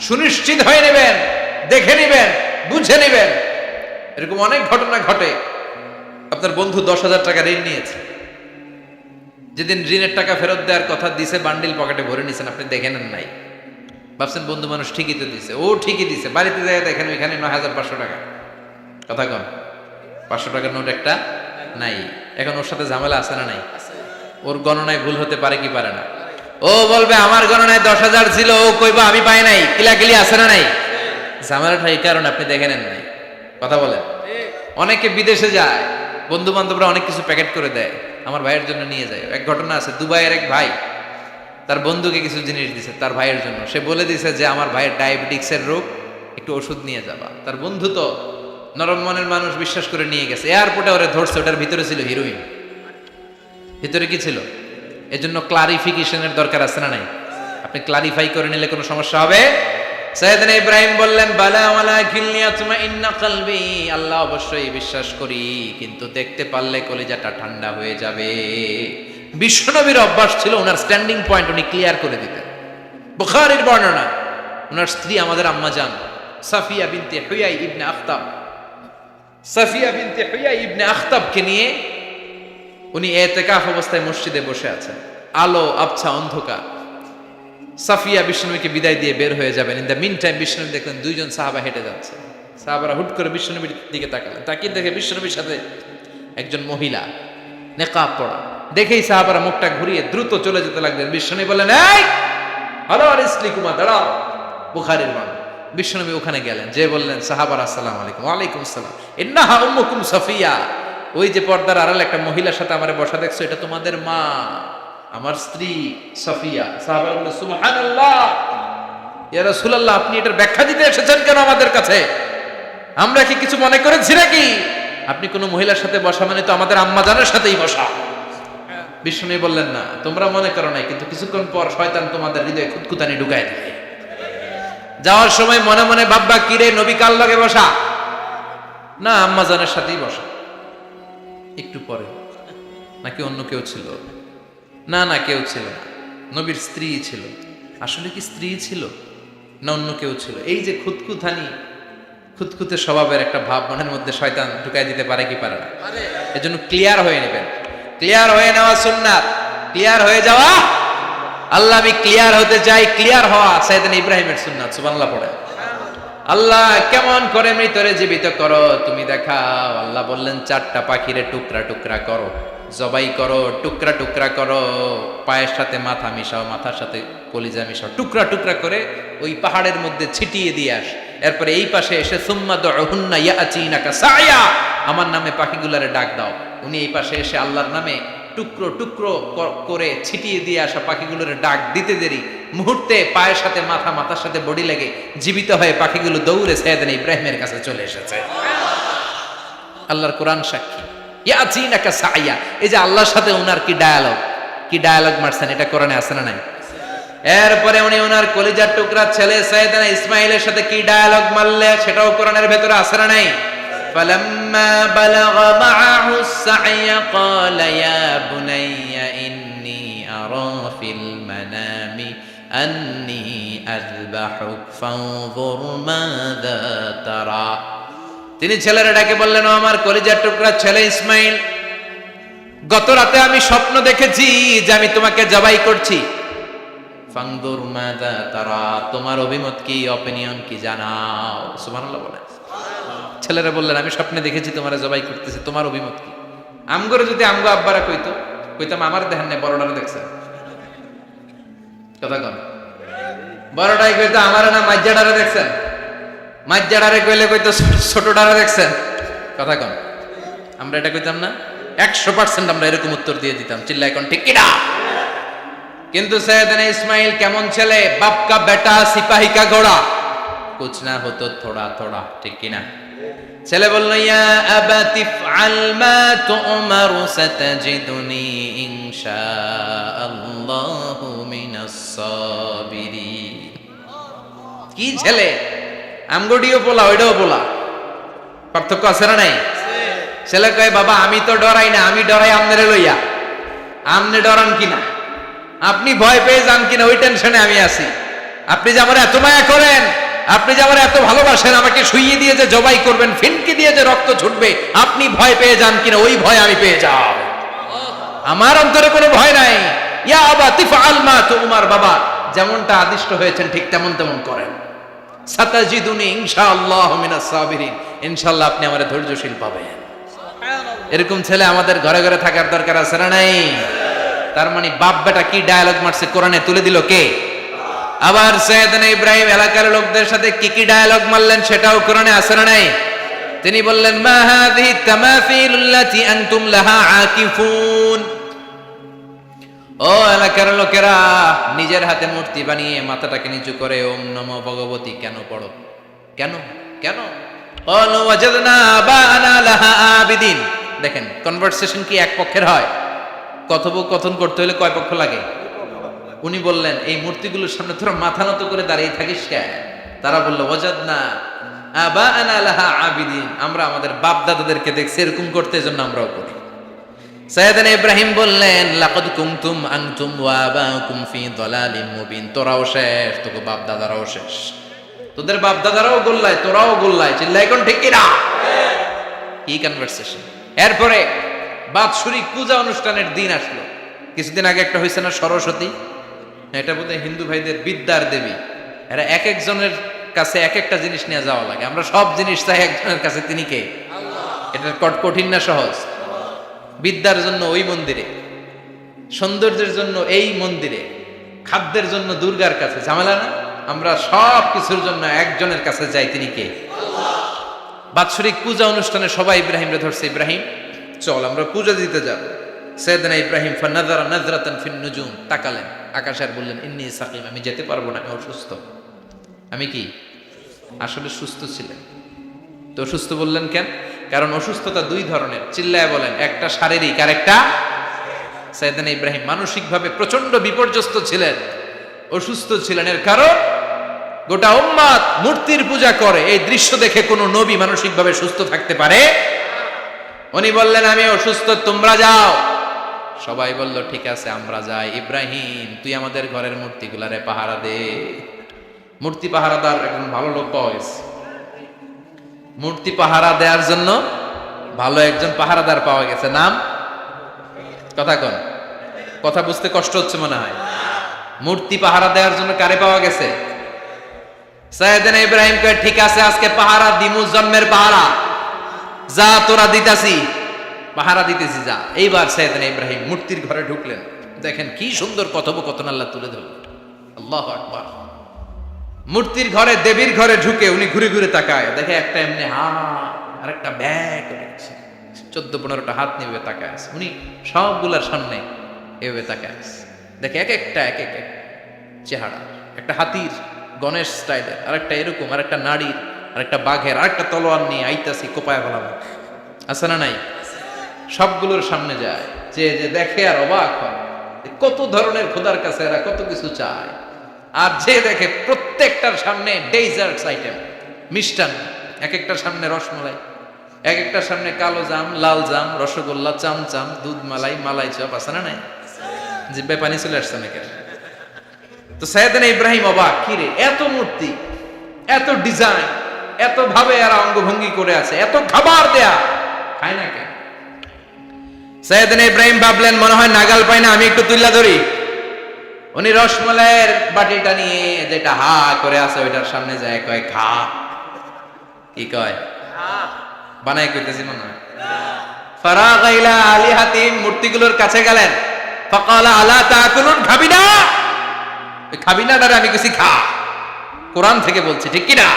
সুনিশ্চিত হয়ে নেবেন, দেখে নেবেন, বুঝে নেবেন। এরকম অনেক ঘটনা ঘটে। আপনার বন্ধু 10,000 টাকা ঋণ নিয়েছে, যেদিন ঋণের টাকা ফেরত দেওয়ার কথা দিছে বান্ডিল পকেটে ভরে নিছেন, আপনি দেখে নেন নাই, ভাবছেন বন্ধু মানুষ ঠিকই তো দিছে, ও ঠিকই দিছে, বাড়িতে যায় দেখেন ওইখানে 9,500 টাকা। কথা কন, 500 টাকার নোট একটা নাই। এখন ওর সাথে ঝামেলা আছে না নাই? ওর গণনায় ভুল হতে পারে কি পারে না? ও বলবে আমার গণনায় 10,000 ছিল, ও কইবা আমি পাই নাই, কিলাকিলি আছে না নাই? ঝামেলাটা এই কারণে আপনি দেখে নেন নাই। কথা বলেন। অনেকে বিদেশে যায়, বন্ধু বান্ধবরা অনেক কিছু প্যাকেট করে দেয়, আমার ভাইয়ের জন্য নিয়ে যায়। এক ঘটনা আছে, দুবাইয়ের এক ভাই তার বন্ধুকে কিছু জিনিস দিছে তার ভাইয়ের জন্য। সে বলে দিছে যে আমার ভাইয়ের ডায়াবেটিক্সের রোগ, একটু ওষুধ নিয়ে যাবা। তার বন্ধু তো নরম মনের মানুষ, বিশ্বাস করে নিয়ে গেছে। এয়ারপোর্টে ওরে ধরছে, ওটার ভিতরে ছিল হিরোইন। ভিতরে কি ছিল? এজন্য ক্লারিফিকেশনের দরকার আছে না নাই? আপনি ক্লারিফাই করে নিলে কোনো সমস্যা হবে? সাইয়েদনা ইব্রাহিম বললেন বালা ওয়ালাকিন লিয়াতমাইন্না কলবি, আল্লাহ অবশ্যই বিশ্বাস করি, কিন্তু দেখতে পারলে কলিজাটা ঠান্ডা হয়ে যাবে। বিশ্বনবীর অভ্যাস ছিল ওনার স্ট্যান্ডিং পয়েন্ট উনি ক্লিয়ার করে দিতেন। বুখারীর বর্ণনা, ওনার স্ত্রী আমাদের আম্মা জান সাফিয়া বিনতে হুয়াই ইবনে আখতাব, সাফিয়া বিনতে হুয়াই ইবনে আখতাবকে নিয়ে উনি ইতিকাফ অবস্থায় মসজিদে বসে আছেন, আলো আবছা অন্ধকার। সাফিয়া বিশ্বনবীকে বিদায় দিয়ে বের হয়ে যাবেন। ইন দ্য মিন টাইম বিশ্বনবী দেখলেন দুইজন সাহাবা হেঁটে যাচ্ছে। সাহাবারা হুট করে বিশ্বনবীর দিকে তাকালেন, তাকিয়ে দেখে বিশ্বনবীর সাথে একজন মহিলা, নেকাব পরা। দেখেই সাহাবারা মুখটা ঘুরিয়ে দ্রুত চলে যেতে লাগলেন। বিশ্বনবী বললেন এই হ্যালো আরিসলিকুমা, দাঁড়াও। বুখারীর বর্ণনা। বিশ্বনবী ওখানে গেলেন, যে বললেন সাহাবারা আসসালামু আলাইকুম। ওয়ালাইকুম আসসালাম। ইন্নাহা উম্মুকুম সাফিয়া, ওই যে পর্দার আড়াল একটা মহিলার সাথে আমারে বসা দেখছো, এটা তোমাদের মা, আমার স্ত্রী সাফিয়া। সাহাবারা বললেন সুবহানাল্লাহ, ইয়া রাসূলুল্লাহ আপনি এটার ব্যাখ্যা দিতে এসেছেন কেন আমাদের কাছে? আমরা কি কিছু মনে করেছি নাকি? আপনি কোনো মহিলার সাথে বসা মানে তো আমাদের আম্মা জানের সাথেই বসা। বিষ্ণু বললেন না, তোমরা মনে করো নাই, কিন্তু কিছুক্ষণ পর শয়তান তোমাদের হৃদয়ে খুঁতখুঁতানি ঢুকায় দিবে। যাওয়ার সময় মনে মনে ভাববা কিরে নবী কার লগে বসা? না, আম্মা জানের সাথেই বসা। একটু পরে নাকি অন্য কেউ ছিল? না না, কেউ ছিল না, নবীর স্ত্রী ছিল। আসলে কি স্ত্রী ছিল না অন্য কেউ ছিল? এই যে খুঁতখুঁতানি, খুঁতখুঁতে স্বভাবের একটা ভাব মনের মধ্যে শয়তান ঢুকাই দিতে পারে কি পারে না? এজন্য ক্লিয়ার হয়ে নেবেন। ক্লিয়ার হয়ে নেওয়া সুন্নাত, ক্লিয়ার হয়ে যাওয়া। আল্লাহ আমি ক্লিয়ার হতে চাই, ক্লিয়ার হওয়া সাইয়েদনা ইব্রাহিমের সুন্নাত। সুবহানাল্লাহ পড়ে। আল্লাহ কেমন করে মৃতরে জীবিত করো তুমি দেখাও। আল্লাহ বললেন 4টা পাখিরে টুকরা টুকরা করো, জবাই করো, টুকরা টুকরা করো, পায়ের সাথে মাথা মিশাও, মাথার সাথে কলিজা মিশাও, টুকরা টুকরা করে ওই পাহাড়ের মধ্যে ছিটিয়ে দিয়ে আস। এরপরে এই পাশে এসে সুম্মা দুহুন্না ইয়াতিনাকা সায়া, আমার নামে পাখিগুলারে ডাক দাও। উনি এই পাশে এসে আল্লাহর নামে টুকরো টুকরো করে ছিটিয়ে দিয়ে আসা পাখিগুলোর ডাক দিতে দেরি মুহূর্তে পায়ের সাথে মাথা, মাথার সাথে বডি লেগে জীবিত হয়ে পাখিগুলো দৌড়ে সাইয়েদনা ইব্রাহিমের কাছে চলে এসেছে। আল্লাহর কোরআন সাক্ষী। ইয়াতিনাকা সায়া, এই যে আল্লাহর সাথে ওনার কি ডায়ালগ মারছেন, এটা কোরআনে আছে না নাই? এরপরে উনি ওনার কলিজার টুকরা ছেলে সাইয়েদনা ইসমাইলের সাথে কি ডায়ালগ মারলে সেটাও কোরআনের ভেতরে আছে না নাই? ফালাম্মা বালাগা মাআহু সাইয়া ক্বালা ইয়া বুনাইয়া ইন্নী আরা ফিল মানামি আন্নী আযবাহুক ফানজুর মাযা তারা। তিনি ছেলেরা ডেকে বললেন, ও আমার কলিজার টুকরা ছেলে ইসমাইল, গত রাতে আমি স্বপ্ন দেখেছি যে আমি তোমাকে জবাই করছি। ফানজুর মাযা তারা, তোমার অভিমত কি, অপিনিয়ন কি জানাও। সুবহানাল্লাহ বলেন। ছেলেরা বললেন, আমি স্বপ্নে দেখেছি তোমারে জবাই করতেছি, তোমার অভিমত কি? আমগরে যদি আমগো আব্বারা কইতাম আমার দেখেন না, বড়টারে দেখছেন? কথা কন। বড়টাই কইতো আমার না মাজ্জাডারে দেখছেন? মাজ্জাডারে কইলে কইতো ছোটটারে দেখছেন? কথা কন। আমরা এটা কইতাম না? 100% আমরা এরকম উত্তর দিয়ে দিতাম, চিল্লায় কোন ঠিক কিনা? কিন্তু সৈয়দনা ইসমাইল কেমন ছেলে, বাপ কা বেটা সিপাহী কা ঘোড়া, কুছ না হতো থোড়া থোড়া, ঠিক কিনা? ছেলে বলল, ইয়া আবাতি ফআল মা তুমারু সাতাজিদুনি ইনশাআল্লাহু মিনাস সাবিরিন। কি ছেলে, আমগডিও বলা ওইটাও বলা, পার্থক্য আছে না নাই? ছেলে কয়, বাবা আমি তো ডরাই না, আমি ডরাই আমনেরে লইয়া। আমনে ডরান কিনা, আপনি ভয় পেয়ে যান কিনা ওই টেনশনে আমি আছি। আপনি যে আমার এত মায়া করেন, আপনি যে আমার এত ভালোবাসেন, আমাকে শুইয়ে দিয়ে যে জবাই করবেন, ফিনকি দিয়ে যে রক্ত ছুটবে, আপনি ভয় পেয়ে যান কিনা ওই ভয় আমি পেয়ে যাও। আমার অন্তরে কোনো ভয় নাই। ইয়া আবাতি ফাআল মা তুমার, বাবা যেমনটা আদিষ্ট হয়েছেন ঠিক তেমন তেমন করেন। সাতাজিদুনি ইনশাআল্লাহু মিনাস সাবিরিন, ইনশাআল্লাহ আপনি আমারে ধৈর্যশীল পাবেন। এরকম ছেলে আমাদের ঘরে ঘরে থাকার দরকার আছে না নাই? তার মানে বাপ বেটা কি ডায়ালগ মারছে কোরআনে তুলে দিল কে? আবার সৈয়দনা ইব্রাহিম এলাকার লোকদের সাথে কি কি ডায়ালগ মারলেন সেটাও কোরআনে আছে না নাই? তিনি বললেন, মা হাযিহি তামাসিলুল্লাতী আনতুম লাহা আকিফুন। ও এলাকার লোকেরা, নিজের হাতে মূর্তি বানিয়ে মাথাটাকে নিচু করে ওম নমো ভগবতী কেন পড়ো? কেন কেন? ক্বালু ওয়াজাদনা আবানা লাহা আবিদিন। দেখেন, কনভারসেশন কি এক পক্ষের হয়? কথোপকথন করতে হলে কয় পক্ষ লাগে? উনি বললেন, এই মূর্তিগুলোর সামনে তোরা মাথা নত করে দাঁড়িয়ে থাকিস কেন? তারা বলল, ওয়াজাদনা আবানা লাহা আবিদিন, আমরা আমাদের বাপ দাদাদেরকে দেখছি এরকম করতে, এজন্য আমরাও করি। সাইয়েদনা ইব্রাহিম বললেন, লাকাদ কুনতুম আনতুম ওয়া আবাউকুম ফি দালালিম মুবিন। তোরাও শেষ, তোকে বাপ দাদারাও শেষ, তোদের বাপ দাদারাও গোল্লায়, তোরাও গোল্লায়, চিল্লাই কোন ঠিক কিনা? কি কনভারসেশন। এরপরে বাৎসরিক পূজা অনুষ্ঠানের দিন আসলো। কিছুদিন আগে একটা হয়েছে না, সরস্বতী? এটা বোধহয় হিন্দু ভাইদের বিদ্যার দেবী। এরা এক একজনের কাছে এক একটা জিনিস নিয়ে যাওয়া লাগে। আমরা সব জিনিস চাই একজনের কাছে, তিনি কে? এটা কঠিন না সহজ? বিদ্যার জন্য ওই মন্দিরে, সৌন্দর্যের জন্য এই মন্দিরে, খাদ্যের জন্য দুর্গার কাছে, ঝামেলা না? আমরা সব কিছুর জন্য একজনের কাছে যাই, তিনি কে? বাৎসরিক পূজা অনুষ্ঠানে সবাই ইব্রাহিমরে ধরছে, ইব্রাহিম চল আমরা পূজা দিতে যাব। সাইয়েদনা ইব্রাহিম ফানাযারা নাযরাতান ফিন নুজুম, তাকালেন আকাশে আর বললেন, ইন্নী সাকিম, আমি যেতে পারবো না, আমি অসুস্থ। আমি কি আসলে সুস্থ ছিলেন? তো অসুস্থ বললেন কেন? কারণ অসুস্থতা দুই ধরনের, চিল্লায় বলেন, একটা শারীরিক আর একটা। সাইয়েদনা ইব্রাহিম মানসিকভাবে প্রচন্ড বিপর্যস্ত ছিলেন, অসুস্থ ছিলেন। এর কারণ গোটা উম্মাত মূর্তির পূজা করে, এই দৃশ্য দেখে কোনো নবী মানসিকভাবে সুস্থ থাকতে পারে? উনি বললেন, আমি অসুস্থ, তোমরা যাও। সবাই বলল, ঠিক আছে আমরা যাই। ইব্রাহিম, তুই আমাদের ঘরের মূর্তিগুলারে পাহারা দে। মূর্তি পাহারাদার একজন ভালো লোক পাওয়া গেছে। মূর্তি পাহারা দেওয়ার জন্য ভালো একজন পাহারাদার পাওয়া গেছে। নাম? কথা কন, কথা বুঝতে কষ্ট হচ্ছে মনে হয়। মূর্তি পাহারা দেওয়ার জন্য কারে পাওয়া গেছে? সাইয়েদনা ইব্রাহিম কয়, ঠিক আছে আজকে পাহারা দিমু, জন্মের পাহারা। যা তোরা দিতাছি, পাহারা দিতেছি, যা। এইবার সাইয়েদনা ইব্রাহিম মূর্তির ঘরে ঢুকলেন। দেখেন কি সুন্দর কথোপকথন আল্লাহ তুলে ধরলেন। আল্লাহু আকবার। মূর্তির ঘরে, দেবীর ঘরে ঢুকে উনি ঘুরে ঘুরে তাকায়, দেখে একটা এমনি হাত আর একটা ব্যাগ, 14-15টা হাত নিয়ে তাকায় আছে। উনি সবগুলার সামনে এভাবে তাকায় আছে, দেখে এক একটা এক এক চেহারা, একটা হাতির গণেশ স্টাইলের, আর একটা এরকম, আর একটা নারীর, আর একটা বাঘের, আর একটা তলোয়ার নিয়ে আইতাছি, কোপায় ফেলাম। আছে না নাই? সবগুলোর সামনে যায়, যে যে দেখে আর অবাক হয়, কত ধরনের খোদার কাছে এরা কত কিছু চায়। আর যে দেখে প্রত্যেকটার সামনে ডেজার্টস আইটেম, মিষ্টান্ন, এক একটার সামনে রসমালাই, এক একটার সামনে কালো জাম, লাল জাম, রসগোল্লা, চামচাম, দুধ মালাই, মালাই চপ, আছে না নাই? জিব্বায় পানি চলে আসছে নাকি? তো সাইয়েদনা ইব্রাহিম অবাক, কি রে এত মূর্তি, এত ডিজাইন, এত ভাবে আর অঙ্গভঙ্গি করে আছে, এত খাবার দেয়া, খায় না কেন? সাইয়েদনা ইব্রাহিম ভাবলেন মনে হয় নাগাল পাই না, আমি একটু তুল্লা ধরি। উনি রসমালাইয়ের বাটিটা নিয়ে যেটা হা করে আছে ওইটার সামনে যায়, কয় খা। কি কয়? বানাই কইতেছি মনে হয়। ফারাগা ইলা আলিহাতিম, মূর্তিগুলোর কাছে গেলেন। ফাকালা আলা তাকুলুন, খাবি না? খাবি না দাঁড়া, আমি কিছু খা, কোরআন থেকে বলছি, ঠিক কিনা?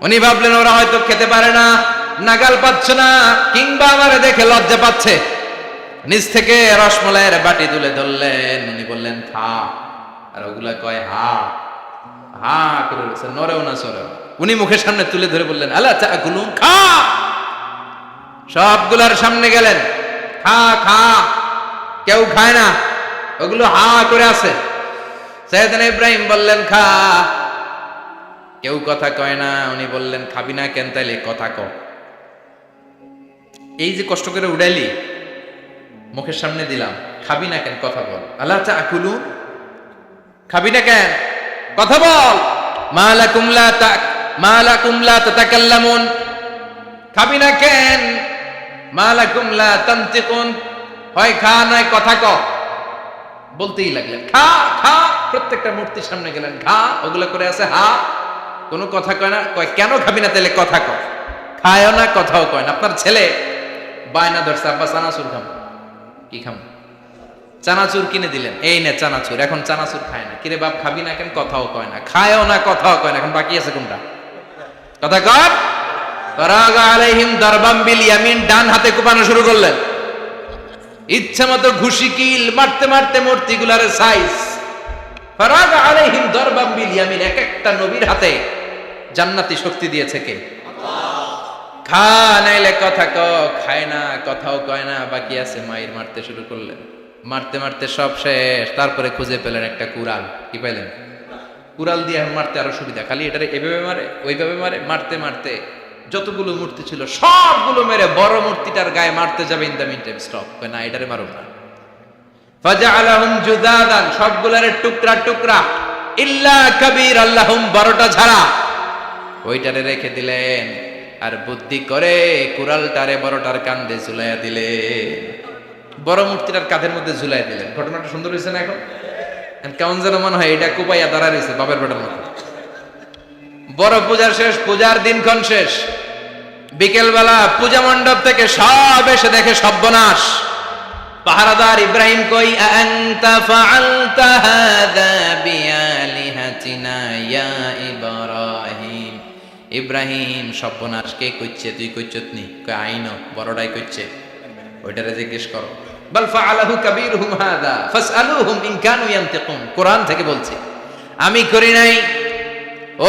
উনি ভাবলেন ওরা হয়তো খেতে পারে না, নাগাল পাচ্ছে না, কিংবা আমারে দেখে লজ্জা পাচ্ছে। নিজ থেকে রসমালাইয়ের বাটি তুলে ধরলেন, উনি বললেন খা, আর ওগুলা কয় হা হা করে বলছে, নরেও না সরেও। উনি মুখের সামনে তুলে ধরে বললেন আলা তাকুলুন, খা। সবগুলার সামনে গেলেন, খা খা, কেউ খায় না, ওগুলো হা করে আছে। সাইয়েদনা ইব্রাহিম বললেন খা, কেউ কথা কয় না। উনি বললেন খাবি না কেন? তাইলে কথা ক। এই যে কষ্ট করে উড়াইলি, মুখের সামনে দিলাম, খাবি না কেন? কথা বল। আলা তাকুলুন, খাবি না কেন? কথা বল। মালাকুম লা তাতাকাল্লামুন, খাবি না কেন? মালাকুম লা তানতিকুন, হয় খা নয় কথা ক। বলতেই লাগলেন খা খা, প্রত্যেকটা মূর্তির সামনে গেলেন, খা, ওগুলো করে আছে হা, কোনো কথা কয় না। কয় কেন খাবি না? তাহলে কথা ক। খায়ও না, কথাও কয় না। আপনার ছেলে বায়না ধরছে, আব্বা চানাচুর খাম। কি খাম? চানাচুর কিনে দিলেন, এই নে চানাচুর। এখন চানাচুর খায় না। কিরে বাপ খাবি না কেন? কথাও কয় না, খায়ও না, কথাও কয় না। এখন বাকি আছে কোনটা? কথা কর। ফারাগা আলাইহিম দারবাম বিল ইয়ামিন, ডান হাতে কোপানো শুরু করলেন। ইচ্ছা মতো ঘুষি কিল মারতে মারতে মূর্তিগুলার সাইজ। ফারাগা আলাইহিম দারবাম বিল ইয়ামিন, এক একটা নবীর হাতে জান্নাতি শক্তি দিয়েছে কে? খা নাইলে কথা ক। খায় না, কথাও কয় না, বাকি আছে। মায়ের মারতে শুরু করলেন, মারতে মারতে সব শেষ। তারপরে খুঁজে পেলেন একটা কুড়াল। কি পাইলেন? কুড়াল দিয়ে মারতে আরো সুবিধা, খালি এটারে এভাবে মারে, ওইভাবে মারে। মারতে মারতে যতগুলো মূর্তি ছিল সবগুলো মেরে বড় মূর্তিটার গায়ে মারতে যাবে, in the meantime stop, না এটারে মারো না। ফাজআলাহুম জুদাদান, সবগুলারে টুকরা টুকরা, ইল্লা কাবীর আল্লাহুম, বড়টা ছাড়া ওইটারে রেখে দিলেন। আর বুদ্ধি করে কুড়ালটারে বড়টার কাঁধে ঝুলাইয়া দিলেন, বড় মূর্তিটার কাঁধের মধ্যে ঝুলাই দিলেন। ঘটনাটা সুন্দর হয়েছে না? এখন কেমন যেন মনে হয় এটা কোপাইয়া দাঁড়া রয়েছে বাবার বেটার মতো। বড় পূজার শেষ, পূজার দিনক্ষণ শেষ। বিকেল বেলা পূজা মণ্ডপ থেকে সব এসে দেখে সর্বনাশ। পাহারাদার ইব্রাহিম কই, আনতা ফাআলতা হাযা বিআলিহাতিনা ইয়া ইব্রাহিম। ইব্রাহিম, সর্বনাশ কে কইছে? তুই কইছত নি? কয় আইনো, বড়টাই কইছে। ওইটারে জিজ্ঞেস করো। বাল ফাআলাহু কাবীরুহুম হাযা ফাসআলুহুম ইন কানু ইয়ানতিকুন, কোরআন থেকে বলছি, আমি করি নাই।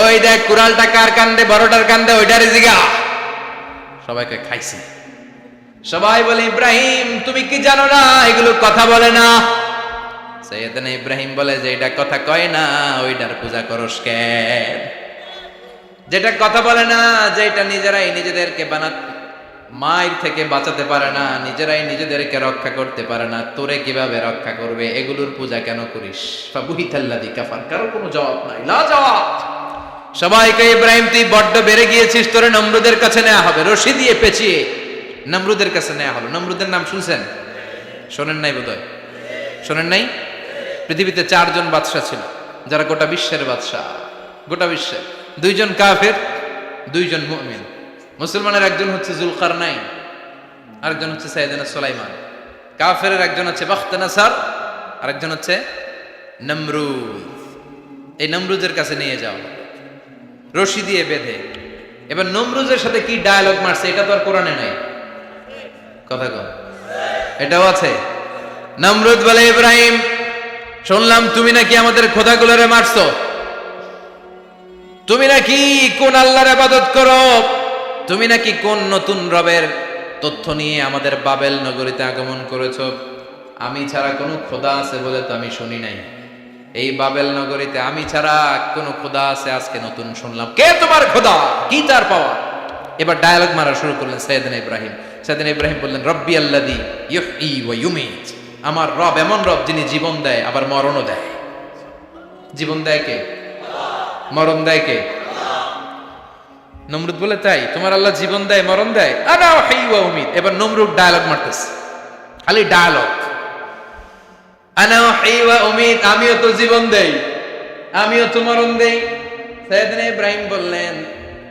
ওই দেখ কুড়ালটা কার কান্দে? বড়টার কান্দে, ওইটারে জিগা। সবাইকে খাইছি। সবাই বলে ইব্রাহিম তুমি কি জানো না এগুলো কথা বলে না? সাইয়েদনা ইব্রাহিম বলে যে এটা কথা কয় না, ওইটার পূজা করস কেন? যেটা কথা বলে না, যেটা নিজেরাই নিজেদেরকে মায়ের থেকে বাঁচাতে পারে না, নিজেরাই নিজেদেরকে রক্ষা করতে পারে না, তোরে কিভাবে রক্ষা করবে? এগুলোর পূজা কেন করিস? ফাবুহিতাল্লাযী কাফার, কারো কোনো জবাব নাই, লা জবাব। সবাইকে ইব্রাহিম তুই বড্ড বেড়ে গিয়েছিস, তোরে নমরুদের কাছে নেওয়া হবে, রশি দিয়ে পেঁচিয়ে নমরুদের কাছে নেওয়া হলো। নমরুদের নাম শুনছেন? শোনেন নাই বোধহয়? শোনেন নাই? পৃথিবীতে 4 জন বাদশা ছিল, যারা গোটা বিশ্বের বাদশা। গোটা বিশ্বের 2 জন কাফের, 2 জন মুমিন। মুসলমানের একজন হচ্ছে জুলকারনাইন, আরেকজন হচ্ছে সাইয়েদনা সুলাইমান। কাফেরের একজন হচ্ছে বাখতানাসার, আরেকজন হচ্ছে নমরুদ। এই নমরুদের কাছে নিয়ে যাও রশি দিয়ে বেঁধে। এবার নমরুদের সাথে কি ডায়ালগ মারছে এটা তো আর কোরআনে নাই। কথা কর, এটাও আছে। নমরুদ বলে ইব্রাহিম, শুনলাম তুমি নাকি আমাদের খোদাগুলোরে মারছো, তুমি নাকি কোন আল্লাহর ইবাদত করো, তুমি নাকি কোন নতুন রবের তথ্য নিয়ে আমাদের বাবেল নগরীতে আগমন করেছো। আমি ছাড়া কোনো খোদা আছে বলে তো আমি শুনি নাই। এই বাবেল নগরীতে আমি ছাড়া কোনো খোদা আছে আজকে নতুন শুনলাম। কে তোমার খোদা, কি তার পাওয়া? এবার ডায়ালগ মারা শুরু করলেন সাইয়েদনা ইব্রাহিম। সাইয়েদনা ইব্রাহিম বললেন, রব্বি আল্লাযী ইউহয়ী ওয়া ইউমীত, আমার রব এমন রব যিনি জীবন দেয় আবার মরণও দেয়। জীবন দেয় কে? মরণ দেয় কে? নমরুদ বলে, তাই তোমার আল্লাহ জীবন দেয় মরণ দেয়? আনা উহয়ী ওয়া উমীত। এবার নমরুদ ডায়ালগ মারতেছে, খালি ডায়ালগ। আনা উহয়ী ওয়া উমীত, আমিও তো জীবন দেই, আমিও তো মরণ দেই। সাইয়েদনা ইব্রাহিম বললেন,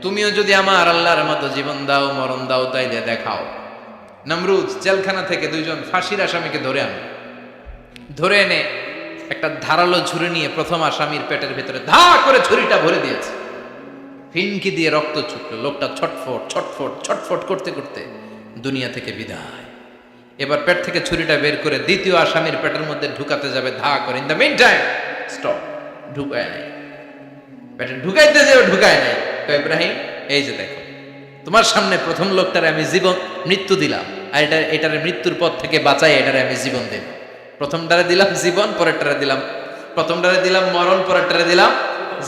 তুমিও যদি আমার আল্লাহর মতো জীবন দাও মরণ দাও তাইলে দেখাও। নমরুদ জেলখানা থেকে দুইজন ফাঁসির আসামিকে ধরে এনে একটা ধারালো ছুরি নিয়ে প্রথম আসামির পেটের ভেতরে ধা করে ছুরিটা ভরে দিয়েছে। ফিনকি দিয়ে রক্ত ছুটল, লোকটা ছটফট ছটফট ছটফট করতে করতে দুনিয়া থেকে বিদায়। এবার পেট থেকে ছুরিটা বের করে দ্বিতীয় আসামির পেটের মধ্যে ঢুকাতে যাবে ধা করে। In the meantime stop, ঢুকায় নাই, পেটে ঢুকাইতে যাবে ঢুকায় নাই। ইব্রাহিম, এই যে দেখো, তোমার সামনে প্রথম লোকটারে আমি মৃত্যু দিলাম, আর এটারে মৃত্যুর পথ থেকে বাঁচাই, এটারে আমি জীবন দিলাম। প্রথমটারে দিলাম জীবন, পরেরটারে দিলাম, প্রথমটারে দিলাম মরণ, পরেরটারে দিলাম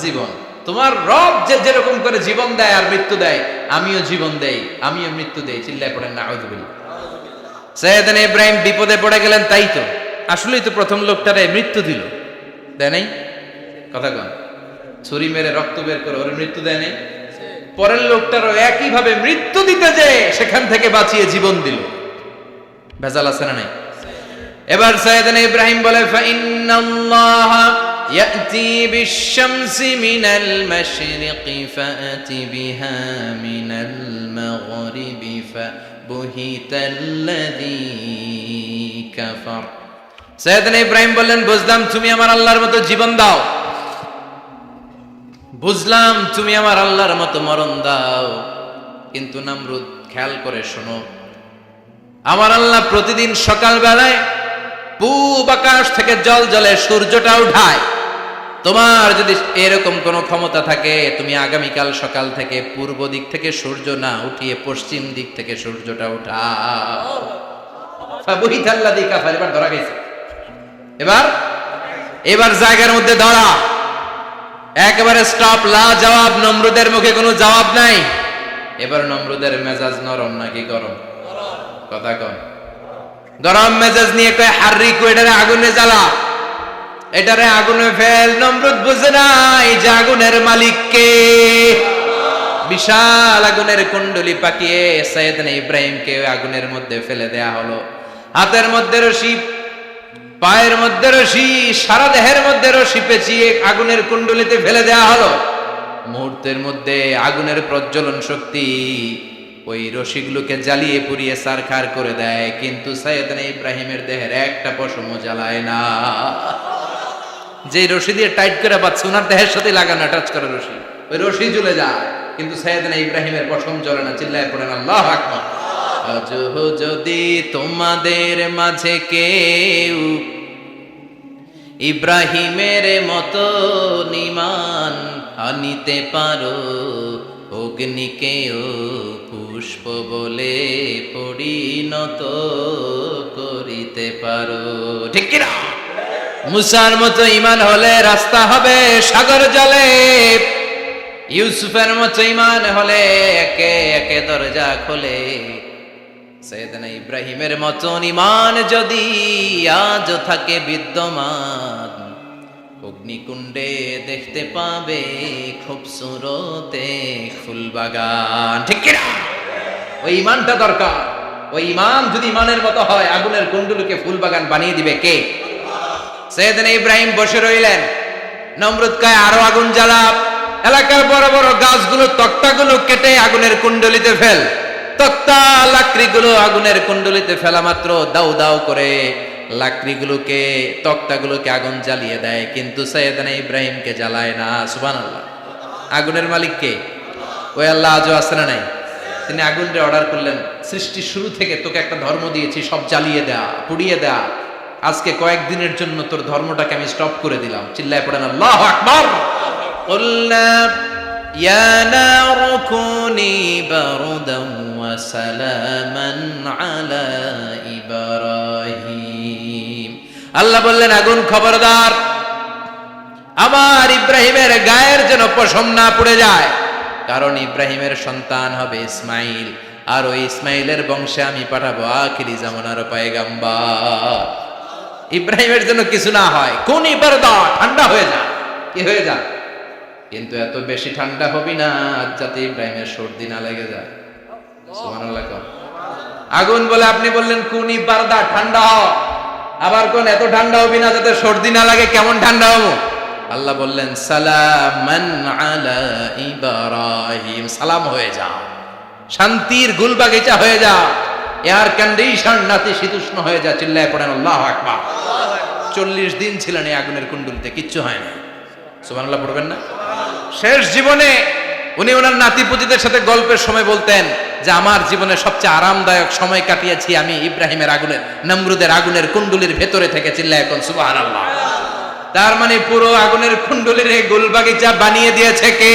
জীবন। তোমার রব যে যেরকম করে জীবন দেয় আর মৃত্যু দেয়, আমিও জীবন দেই, আমিও মৃত্যু দেই। চিল্লায় পড়েন নাউযুবিল্লাহ। সাইয়েদনা ইব্রাহিম বিপদে পড়ে গেলেন। তাই তো, আসলেই তো প্রথম লোকটারে মৃত্যু দিল, দেয় নাই? কথা কন, ছুরি মেরে রক্ত বের করে ওর মৃত্যু দেয় নাই? পরের লোকটারও একই ভাবে মৃত্যু দিতে যে সেখান থেকে বাঁচিয়ে জীবন দিল। ভেজাল আছে না নাই? এবার সাইয়েদনা ইব্রাহিম বলে, ফাইন্নাল্লাহা ইয়াতি বিশ-শামসি মিনাল মাশরিকি ফাআতি বিহা মিনাল মাগরিবি ফাবুহিতাল্লাযী কাফার। সাইয়েদনা ইব্রাহিম বললেন, বুঝলাম তুমি আমার আল্লাহর মতো জীবন দাও, বুঝলাম তুমি আমার আল্লাহর মতো মরণ দাও, কিন্তু নমরুদ খেয়াল করে শোনো, আমার আল্লাহ প্রতিদিন সকাল বেলায় পূব আকাশ থেকে জল জলে সূর্যটা উঠায়। তোমার যদি এরকম কোনো ক্ষমতা থাকে, তুমি আগামীকাল সকাল থেকে পূর্ব দিক থেকে সূর্য না উঠিয়ে পশ্চিম দিক থেকে সূর্যটা উঠাও। ফাবুহিতাল্লাযী কাফার। এবার ধরা গেছে, এবার জায়গার মধ্যে ধরা, একেবারে স্টপ, লা জবাব। নমরুদের মুখে কোনো জবাব নাই। এবার নমরুদের মেজাজ নরম নাকি গরম? কথা কন। গরম মেজাজ নিয়ে কয়, হাররিকু, এটারে আগুনে জ্বালা, এটারে আগুনে ফেল। নমরুদ বুঝে নাই যে আগুনের মালিক কে। বিশাল আগুনের কুণ্ডলি পাকিয়ে সাইয়েদনা ইব্রাহিমকে আগুনের মধ্যে ফেলে দেয়া হলো। হাতের মধ্যে রশি, পায়ের মধ্যে রশি, সারা দেহের মধ্যে রশি পেঁচিয়ে আগুনের কুণ্ডলিতে ফেলে দেয়া হলো। মুহূর্তের মধ্যে আগুনের প্রজ্বলন শক্তি ওই রশিগুলোকে জ্বালিয়ে পুড়িয়ে ছারখার করে দেয়, কিন্তু সাইয়েদনা ইব্রাহিমের দেহের একটা পশমও জ্বালায় না। যে রশি দিয়ে টাইট করে বাঁধছে, ওনার দেহের সাথে লাগানো টাচ করা রশি, ওই রশি জ্বলে যায়, কিন্তু সাইয়েদনা ইব্রাহিমের পশম জ্বলে না। চিল্লায় পড়েন আল্লাহু আকবার। আজ যদি তোমাদের মাঝে কেউ ইব্রাহিমের মতো ঈমান আনিতে পারো, অগ্নিকেও পুষ্প বলে পরিণত করিতে পারো, ঠিক কিনা? মুসার মতো ঈমান হলে রাস্তা হবে সাগর জলে, ইউসুফের মতো ঈমান হলে একে একে দরজা খোলে। সাইয়েদনা ইব্রাহিমের মতন ঈমান যদি আজ থাকে বিদ্যমান, অগ্নিকুণ্ডে দেখতে পাবে খুবসুরত এক ফুলবাগান, ঠিক কিনা? ওই ঈমানটা দরকার। ওই ঈমান যদি ঈমানের মতো হয়, আগুনের কুণ্ডুলকে ফুলবাগান বানিয়ে দিবে কে? সাইয়েদনা ইব্রাহিম বসে রইলেন। নমরুদ কয়, আরো আগুন জ্বালা, এলাকার বড় বড় গাছগুলো, তক্তাগুলো কেটে আগুনের কুণ্ডলিতে ফেল। তক্তা লাকড়িগুলো আগুনের কুণ্ডলিতে ফেলা মাত্র দাউ দাউ করে লাকড়িগুলোকে, তক্তাগুলোকে আগুন জ্বালিয়ে দেয়, কিন্তু সাইয়েদনা ইব্রাহিমকে জ্বালায় না। সুবহানাল্লাহ। আগুনের মালিক কে? ওই আল্লাহ আজও আছে না নাই? তিনি আগুনরে অর্ডার করলেন, সৃষ্টির শুরু থেকে তোকে একটা ধর্ম দিয়েছি, সব জ্বালিয়ে দেয়া, পুড়িয়ে দেয়া, আজকে কয়েকদিনের জন্য তোর ধর্মটাকে আমি স্টপ করে দিলাম। চিল্লায় পড়েন আল্লাহু আকবার। কুল্লা ইয়া নারু কুনি বারদান ওয়া সালামান আলা ইব্রাহিম। আল্লাহ বললেন, আগুন খবরদার, আমার ইব্রাহিমের গায়ের যেন পশম না পড়ে যায়, কারণ ইব্রাহিমের সন্তান হবে ইসমাইল, আর ওই ইসমাইলের বংশে আমি পাঠাবো আখিরি জামানার পয়গাম্বার। ইব্রাহিমের জন্য কিছু না হয়, কোনই বারদা, ঠান্ডা হয়ে যা, কি হয়ে যা, কিন্তু এত বেশি ঠান্ডা হবি না যাতে ইব্রাহিমের সর্দি না লেগে যায়। সুবহানাল্লাহ। আগুন বলে আপনি বললেন কোনই বারদা, ঠান্ডা হ, আবার কোন এত ঠান্ডা হবি না যাতে সর্দি না লাগে, কেমন ঠান্ডা হবো? আল্লাহ বললেন সালামান আলা ইব্রাহিম, সালাম হয়ে যা, শান্তির গুলবাগিচা হয়ে যা, এয়ার কন্ডিশন নাতিশীতোষ্ণ হয়ে যা। চিল্লায় পড়েন আল্লাহু আকবার। 40 দিন ছিলেন এই আগুনের কুণ্ডুলিতে, কিচ্ছু হয় না। সুবহানাল্লাহ পড়বেন না? শেষ জীবনে উনি ওনার নাতিপুতিদের সাথে গল্পের সময় বলতেন যে আমার জীবনে সবচেয়ে আরামদায়ক সময় কাটিয়েছি আমি ইব্রাহিমের আগুনের, নমরুদের আগুনের কুণ্ডুলির ভেতরে থেকে। চিল্লায় এখন সুবহানাল্লাহ। তার মানে পুরো আগুনের কুণ্ডুলির এই গুলবাগিচা বানিয়ে দিয়েছে কে?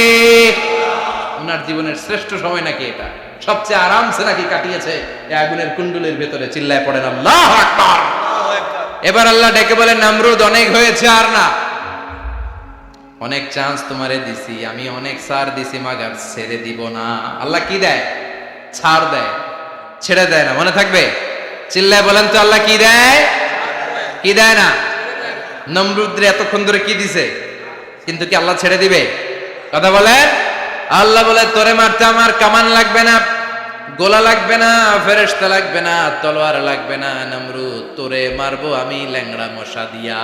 ওনার জীবনের শ্রেষ্ঠ সময় নাকি এটা, সবচেয়ে আরামসে নাকি কাটিয়েছে এই আগুনের কুণ্ডুলির ভেতরে। চিল্লায় পড়েন আল্লাহু আকবার। এবার আল্লাহ ডেকে বলেন নমরুদ অনেক হয়েছে, আর না, অনেক চান্স তোমারে দিছি আমি, অনেক ছাড় দিছি, মাগার ছেড়ে দিব না। আল্লাহ কি দেয়? ছাড় দেয়, ছেড়ে দেয় না। মনে থাকবে? চিল্লায় বলেন তো আল্লাহ কি দেয়? কি দেয় না? নমরুদরে এতক্ষণ ধরে কি দিছে, কিন্তু কি আল্লাহ ছেড়ে দিবে? কথা বলেন। আল্লাহ বলে তোরে মারতে আমার কামান লাগবে না, গোলা লাগবে না, ফেরেশতা লাগবে না, তলোয়ার লাগবে না, নমরুদ তোরে মারবো আমি ল্যাংড়া মশা দিয়া।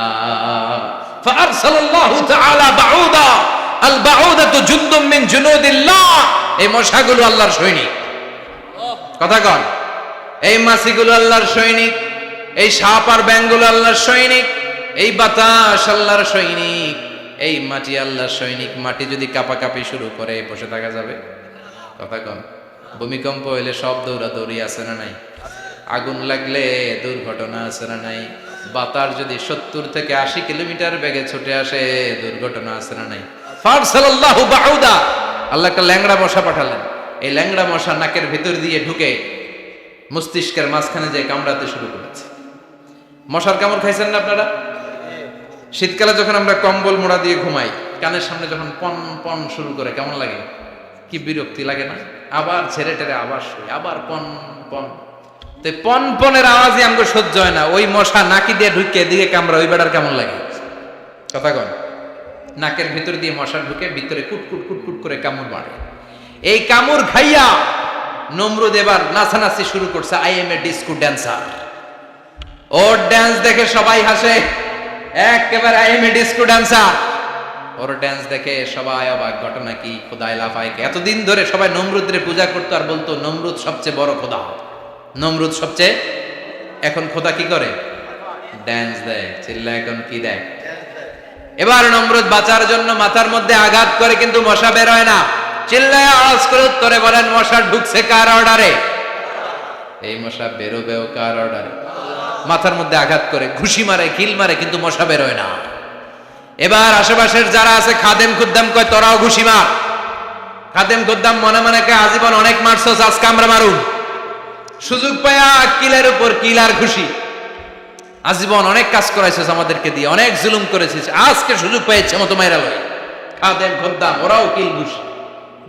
ফাআরসালাল্লাহু তাআলা বাউদা, আল বাউদাতু জুনদুম মিন জুনুদিল্লাহ। এই মশাগুলো আল্লাহর সৈনিক। কথা কন। এই মাছিগুলো আল্লাহর সৈনিক, এই সাপ আর ব্যাঙগুলো আল্লাহর সৈনিক, এই বাতাস আল্লাহর সৈনিক, এই মাটি আল্লাহর সৈনিক। মাটি যদি কাঁপাকাঁপি শুরু করে বসে থাকা যাবে? কথা কন। ভূমিকম্প হইলে সব দৌড়াদৌড়ি আছে না নাই? আগুন লাগলে দুর্ঘটনা আছে না নাই? বাতাস যদি 70 থেকে 80 কিলোমিটার বেগে ছুটে আসে দুর্ঘটনা আছে না নাই? ফারসালাল্লাহু বাউদা, আল্লাহ একটা ল্যাংড়া মশা পাঠালেন। এই ল্যাংড়া মশা নাকের ভিতর দিয়ে ঢুকে মস্তিষ্কের মাঝখানে যে কামড়াতে শুরু করেছে। মশার কামড় খাইছেন না আপনারা? শীতকালে যখন আমরা কম্বল মোড়া দিয়ে ঘুমাই, কানের সামনে যখন পন পন শুরু করে কেমন লাগে? কি বিরক্তি লাগে না? আবার ছেড়ে টেরে আবার শুই, আবার পন পন। তো পন পনের আওয়াজই আমাকে সহ্য হয় না। ওই মশা নাকি দিয়ে ঢুকে দিকে কামড়া, ওই বেড়ার কেমন লাগে? কথা কন। নাকের ভিতর দিয়ে মশা ঢুকে ভিতরে কুটকুট কুটকুট করে কামড় মারে। এই কামড় খাইয়া নমরুদ এবার নাচানাচি শুরু করছে। I M A disco dancer. Or dance দেখে সবাই হাসে, একেবারে I M A disco dancer. Or dance দেখে সবাই অবাক। ঘটনা কি? খোদাই লাফায়। এতদিন ধরে সবাই নমরুদরে পূজা করতো আর বলতো নমরুদ সবচেয়ে বড় খোদা, নমরুদ সবচেয়ে। এখন খোদা কি করে? ড্যান্স দেয়। চিল্লা এখন কি দেয়? এবার নমরুদ বাঁচার জন্য মাথার মধ্যে আঘাত করে, কিন্তু মশা বের হয় না। চিল্লায় আওয়াজ করে উত্তরে বলেন মশা ঢুকছে কার অর্ডারে? এই মশা বেরোবেও কার অর্ডারে? মাথার মধ্যে আঘাত করে ঘুষি মারে, কিল মারে, কিন্তু মশা বের হয় না। এবার আশেপাশের যারা আছে খাদেম খুদ্দাম কয় তোরাও ঘুষি মার। খাদেম খুদ্দাম মনে মনে কয় আজীবন অনেক মারছস, আজকে আমরা মারুন। সুযোগ পায়া কিলের উপর কিল আর ঘুষি। আজীবন অনেক কাজ করাইছিস আমাদেরকে দিয়ে, অনেক জুলুম করেছিস, আজকে সুযোগ পেয়েছে মতো মাইরা লই। খাদেম খুদ্দাম ওরাও কিল ঘুষি।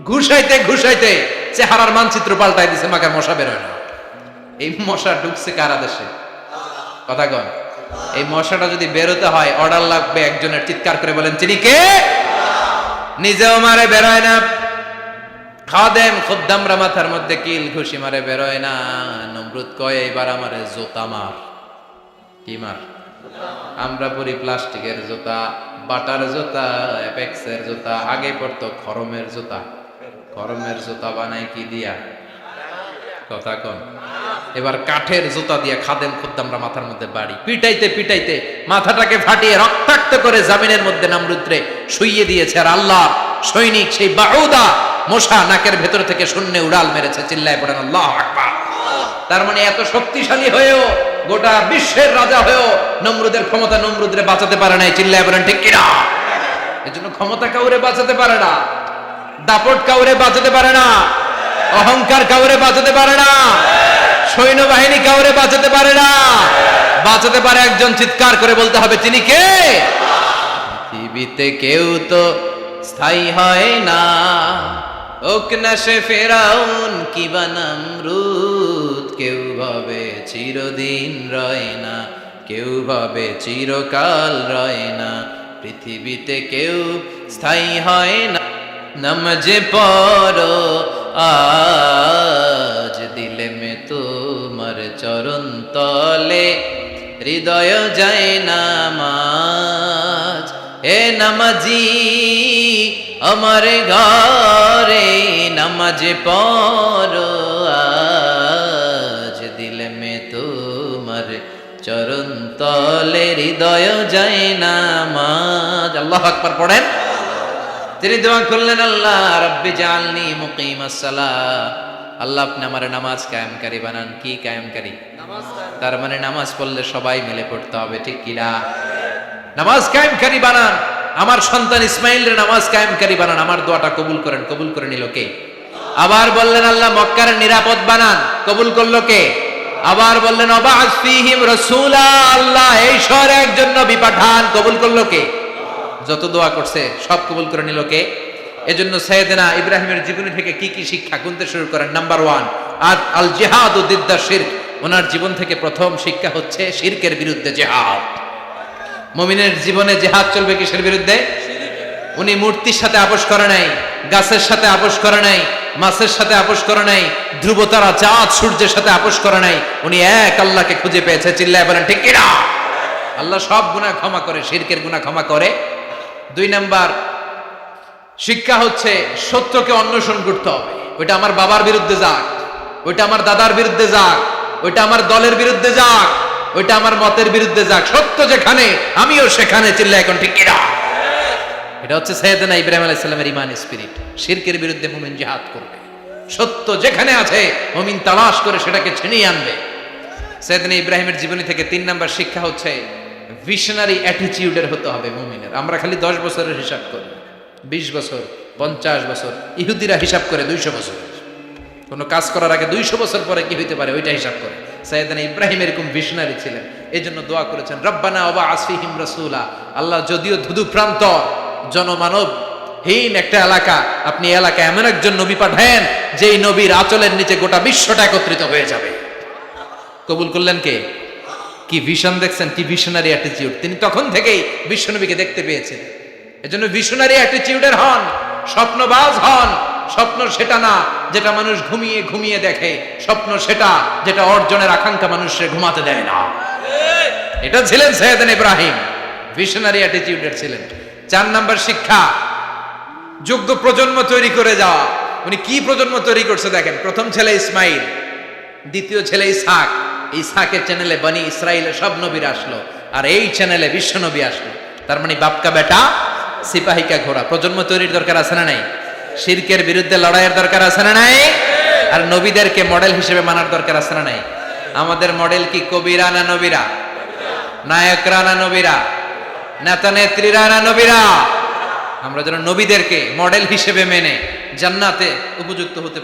ঘুষাইতে ঘুষাইতে চেহারার মানচিত্র পাল্টাই দিছে, মাকার মশা বের হয় না। এই মশা ঢুকছে কারা দেশে? কথা কন। এই মশাটা যদি বেরোতে হয় অর্ডার লাগবে একজনের। চিৎকার করে বলেন তিনি কে? নিজেও মারে, বেরোয় না। খাদেম খুদ্দামরা মাথার মধ্যে কিল ঘুষি মারে, বেরোয় না। নমরুদ কয় এবার আমারে জুতা মার। কি মার? আমরা পরি প্লাস্টিকের জুতা, বাটার জুতা, অ্যাপেক্সের জুতা। আগে পড়তো খরমের জুতা। খরমের জুতা বানায় কি দিয়া? কথা কন। এবার কাঠের জুতা দিয়ে খাদেম খুদ্দামরা মাথার মধ্যে বাড়ি। পিটাইতে পিটাইতে মাথাটাকে ফাটিয়ে রক্তাক্ত করে জামিনের মধ্যে নমরুদরে শুইয়ে দিয়েছে। আর আল্লাহ সৈনিক সেই বাউদা মশা নাকের ভেতর থেকে শূন্যে উড়াল মেরেছে। চিল্লায় পড়েন আল্লাহু আকবার। তার মানে এত শক্তিশালী হয়েও, গোটা বিশ্বের রাজা হয়েও নমরুদের ক্ষমতা নমরুদরে বাঁচাতে পারে নাই। চিল্লায় পড়েন ঠিক কিনা? এজন্য ক্ষমতা কাউরে বাঁচাতে পারে না, দাপট কাউরে বাঁচাতে পারে না, অহংকার কাউরে বাঁচাতে পারে না, সৈন্যবাহিনী কাউরে বাঁচাতে পারে না। বাঁচাতে পারে একজন। চিৎকার করে বলতে হবে তিনি কে? পৃথিবীতে কেউ তো স্থায়ী হয় না, ওক না সে ফেরাউন কিবা নমরুদ, কেউ ভাবে চিরদিন রয় না, কেউ ভাবে চিরকাল রয় না, পৃথিবীতে কেউ স্থায়ী হয় না। নমজে পড়ো আজ দিলে মে তোমার চরণ তলে, হৃদয় যায় নামাজ। হে নামাজি আমার ঘরে নামাজে পড়ো আজ, দিলে মে তোমার চরণ তলে, হৃদয় যায় নামাজ। আল্লাহু আকবার পড়েন। তিনি দোয়া করলেন, আল্লাহ রাব্বি জাআলনি মুকিমাস সালাহ, আল্লাহ আপনি আমার নামাজ কায়েমকারী বানান। কি কায়েমকারী? তার মানে নামাজ পড়লে সবাই মিলে পড়তে হবে, ঠিক কিনা? নামাজ কায়েমকারী বানান। আমার সন্তান ইসমাইলের নামাজ কায়েমকারী বানান। আমার দোয়াটা কবুল করেন। কবুল করে নিল কে? আবার বললেন, আল্লাহ মক্কার নিরাপদ বানান। কবুল করলো কে? আবার বললেন, ওয়াবা'আস ফীহিম রাসূলা, আল্লাহ এই শহরে একজন নবী পাঠান। কবুল করলো কে? যত দোয়া করছে সব কবুল করে নিল কে? এজন্য সাইয়েদনা ইব্রাহিমের জীবনী থেকে কি কি শিক্ষা গুনতে শুরু করেন? নাম্বার 1, আল জিহাদু দিদ্দা শিরক। ওনার জীবন থেকে প্রথম শিক্ষা হচ্ছে শিরকের বিরুদ্ধে জিহাদ। মুমিনের জীবনে জিহাদ চলবে কিসের বিরুদ্ধে? উনি মূর্তির সাথে আপোষ করে নাই, গাছের সাথে আপোষ করে নাই, মাছের সাথে আপোষ করে নাই, ধ্রুবতারা চাঁদ সূর্যের সাথে আপোষ করে নাই। উনি এক আল্লাহকে খুঁজে পেয়েছে। চিল্লায় বলেন ঠিক কিনা? আল্লাহ সব গুনাহ ক্ষমা করে, শিরকের গুনাহ ক্ষমা করে। 2 নাম্বার শিক্ষা হচ্ছে সত্যকে অন্বেষণ করতে হবে। ওইটা আমার বাবার বিরুদ্ধে যাক, ওইটা আমার দাদার বিরুদ্ধে যাক, ওইটা আমার দলের বিরুদ্ধে যাক, ওইটা আমার মতের বিরুদ্ধে যাক, সত্য যেখানে আমিও সেখানে। চিল্লা এখন ঠিক কিনা? এটা হচ্ছে সাইয়েদনা ইব্রাহিম আলাইহিস সালামের ঈমান স্পিরিট। শিরকের বিরুদ্ধে মুমিন জিহাদ করবে। সত্য যেখানে আছে মুমিন তালাশ করে সেটাকে ছিনিয়ে আনবে। সাইয়েদনা ইব্রাহিমের জীবনী থেকে 3 নাম্বার শিক্ষা হচ্ছে ভিশনারি অ্যাটিটিউডের হতে হবে মুমিনের। আমরা খালি 10 বছরের হিসাব করি, 20 বছর, 50 বছর। ইহুদিরা হিসাব করে 200 বছর। কোনো কাজ করার আগে 200 বছর পরে কি হইতে পারে ওইটা হিসাব করে। সাইয়েদনা ইব্রাহিম এরকম ভিশনারি ছিলেন। এজন্য দোয়া করেছেন, রব্বানা ওয়াবা'আস ফীহিম রাসূলা, আল্লাহ যদিও ধুধু প্রান্ত জনমানব হীন একটা এলাকা, আপনি এলাকায় এমন একজন নবী পাঠান যেই নবীর আঁচলের নিচে গোটা বিশ্বটা একত্রিত হয়ে যাবে। কবুল করলেন কে? কি ভিশন দেখছেন, কি ভিশনারি অ্যাটিটিউড। তিনি তখন থেকেই বিশ্বনবীকে দেখতে পেয়েছেন। এজন্য ভিশনারি অ্যাটিটিউডের হন, স্বপ্নবাজ হন। স্বপ্ন সেটা না যেটা মানুষ ঘুমিয়ে ঘুমিয়ে দেখে, স্বপ্ন সেটা যেটা অর্জনের আকাঙ্ক্ষা মানুষকে ঘুমাতে দেয় না। এটা ছিলেন সাইয়েদনা ইব্রাহিম, ভিশনারি অ্যাটিটিউডের ছিলেন। 4 নাম্বার শিক্ষা, যোগ্য প্রজন্ম তৈরি করে যাওয়া। উনি কি প্রজন্ম তৈরি করছে দেখেন। প্রথম ছেলে ইসমাইল, দ্বিতীয় ছেলে ইসহাক। ইসহাকের চ্যানেলে বনি ইসরাইলের সব নবীরা আসলো, আর এই চ্যানেলে বিশ্ব নবী আসলো। তার মানে বাপকা বেটা সিপাহিকা ঘোড়া। প্রজন্ম তৈরির দরকার আছে না নাই? শিরকের বিরুদ্ধে লড়াইয়ের দরকার আছে না নাই? আর নবীদেরকে মডেল হিসেবে মানার দরকার আছে না নাই? আমাদের মডেল কি কবিরা না নবীরা? নায়করা না নবীরা? নেতা নেত্রীরা না নবীরা? আমরা যেন নবীদেরকে মডেল হিসেবে মেনে জান্নাতে উপযুক্ত হতে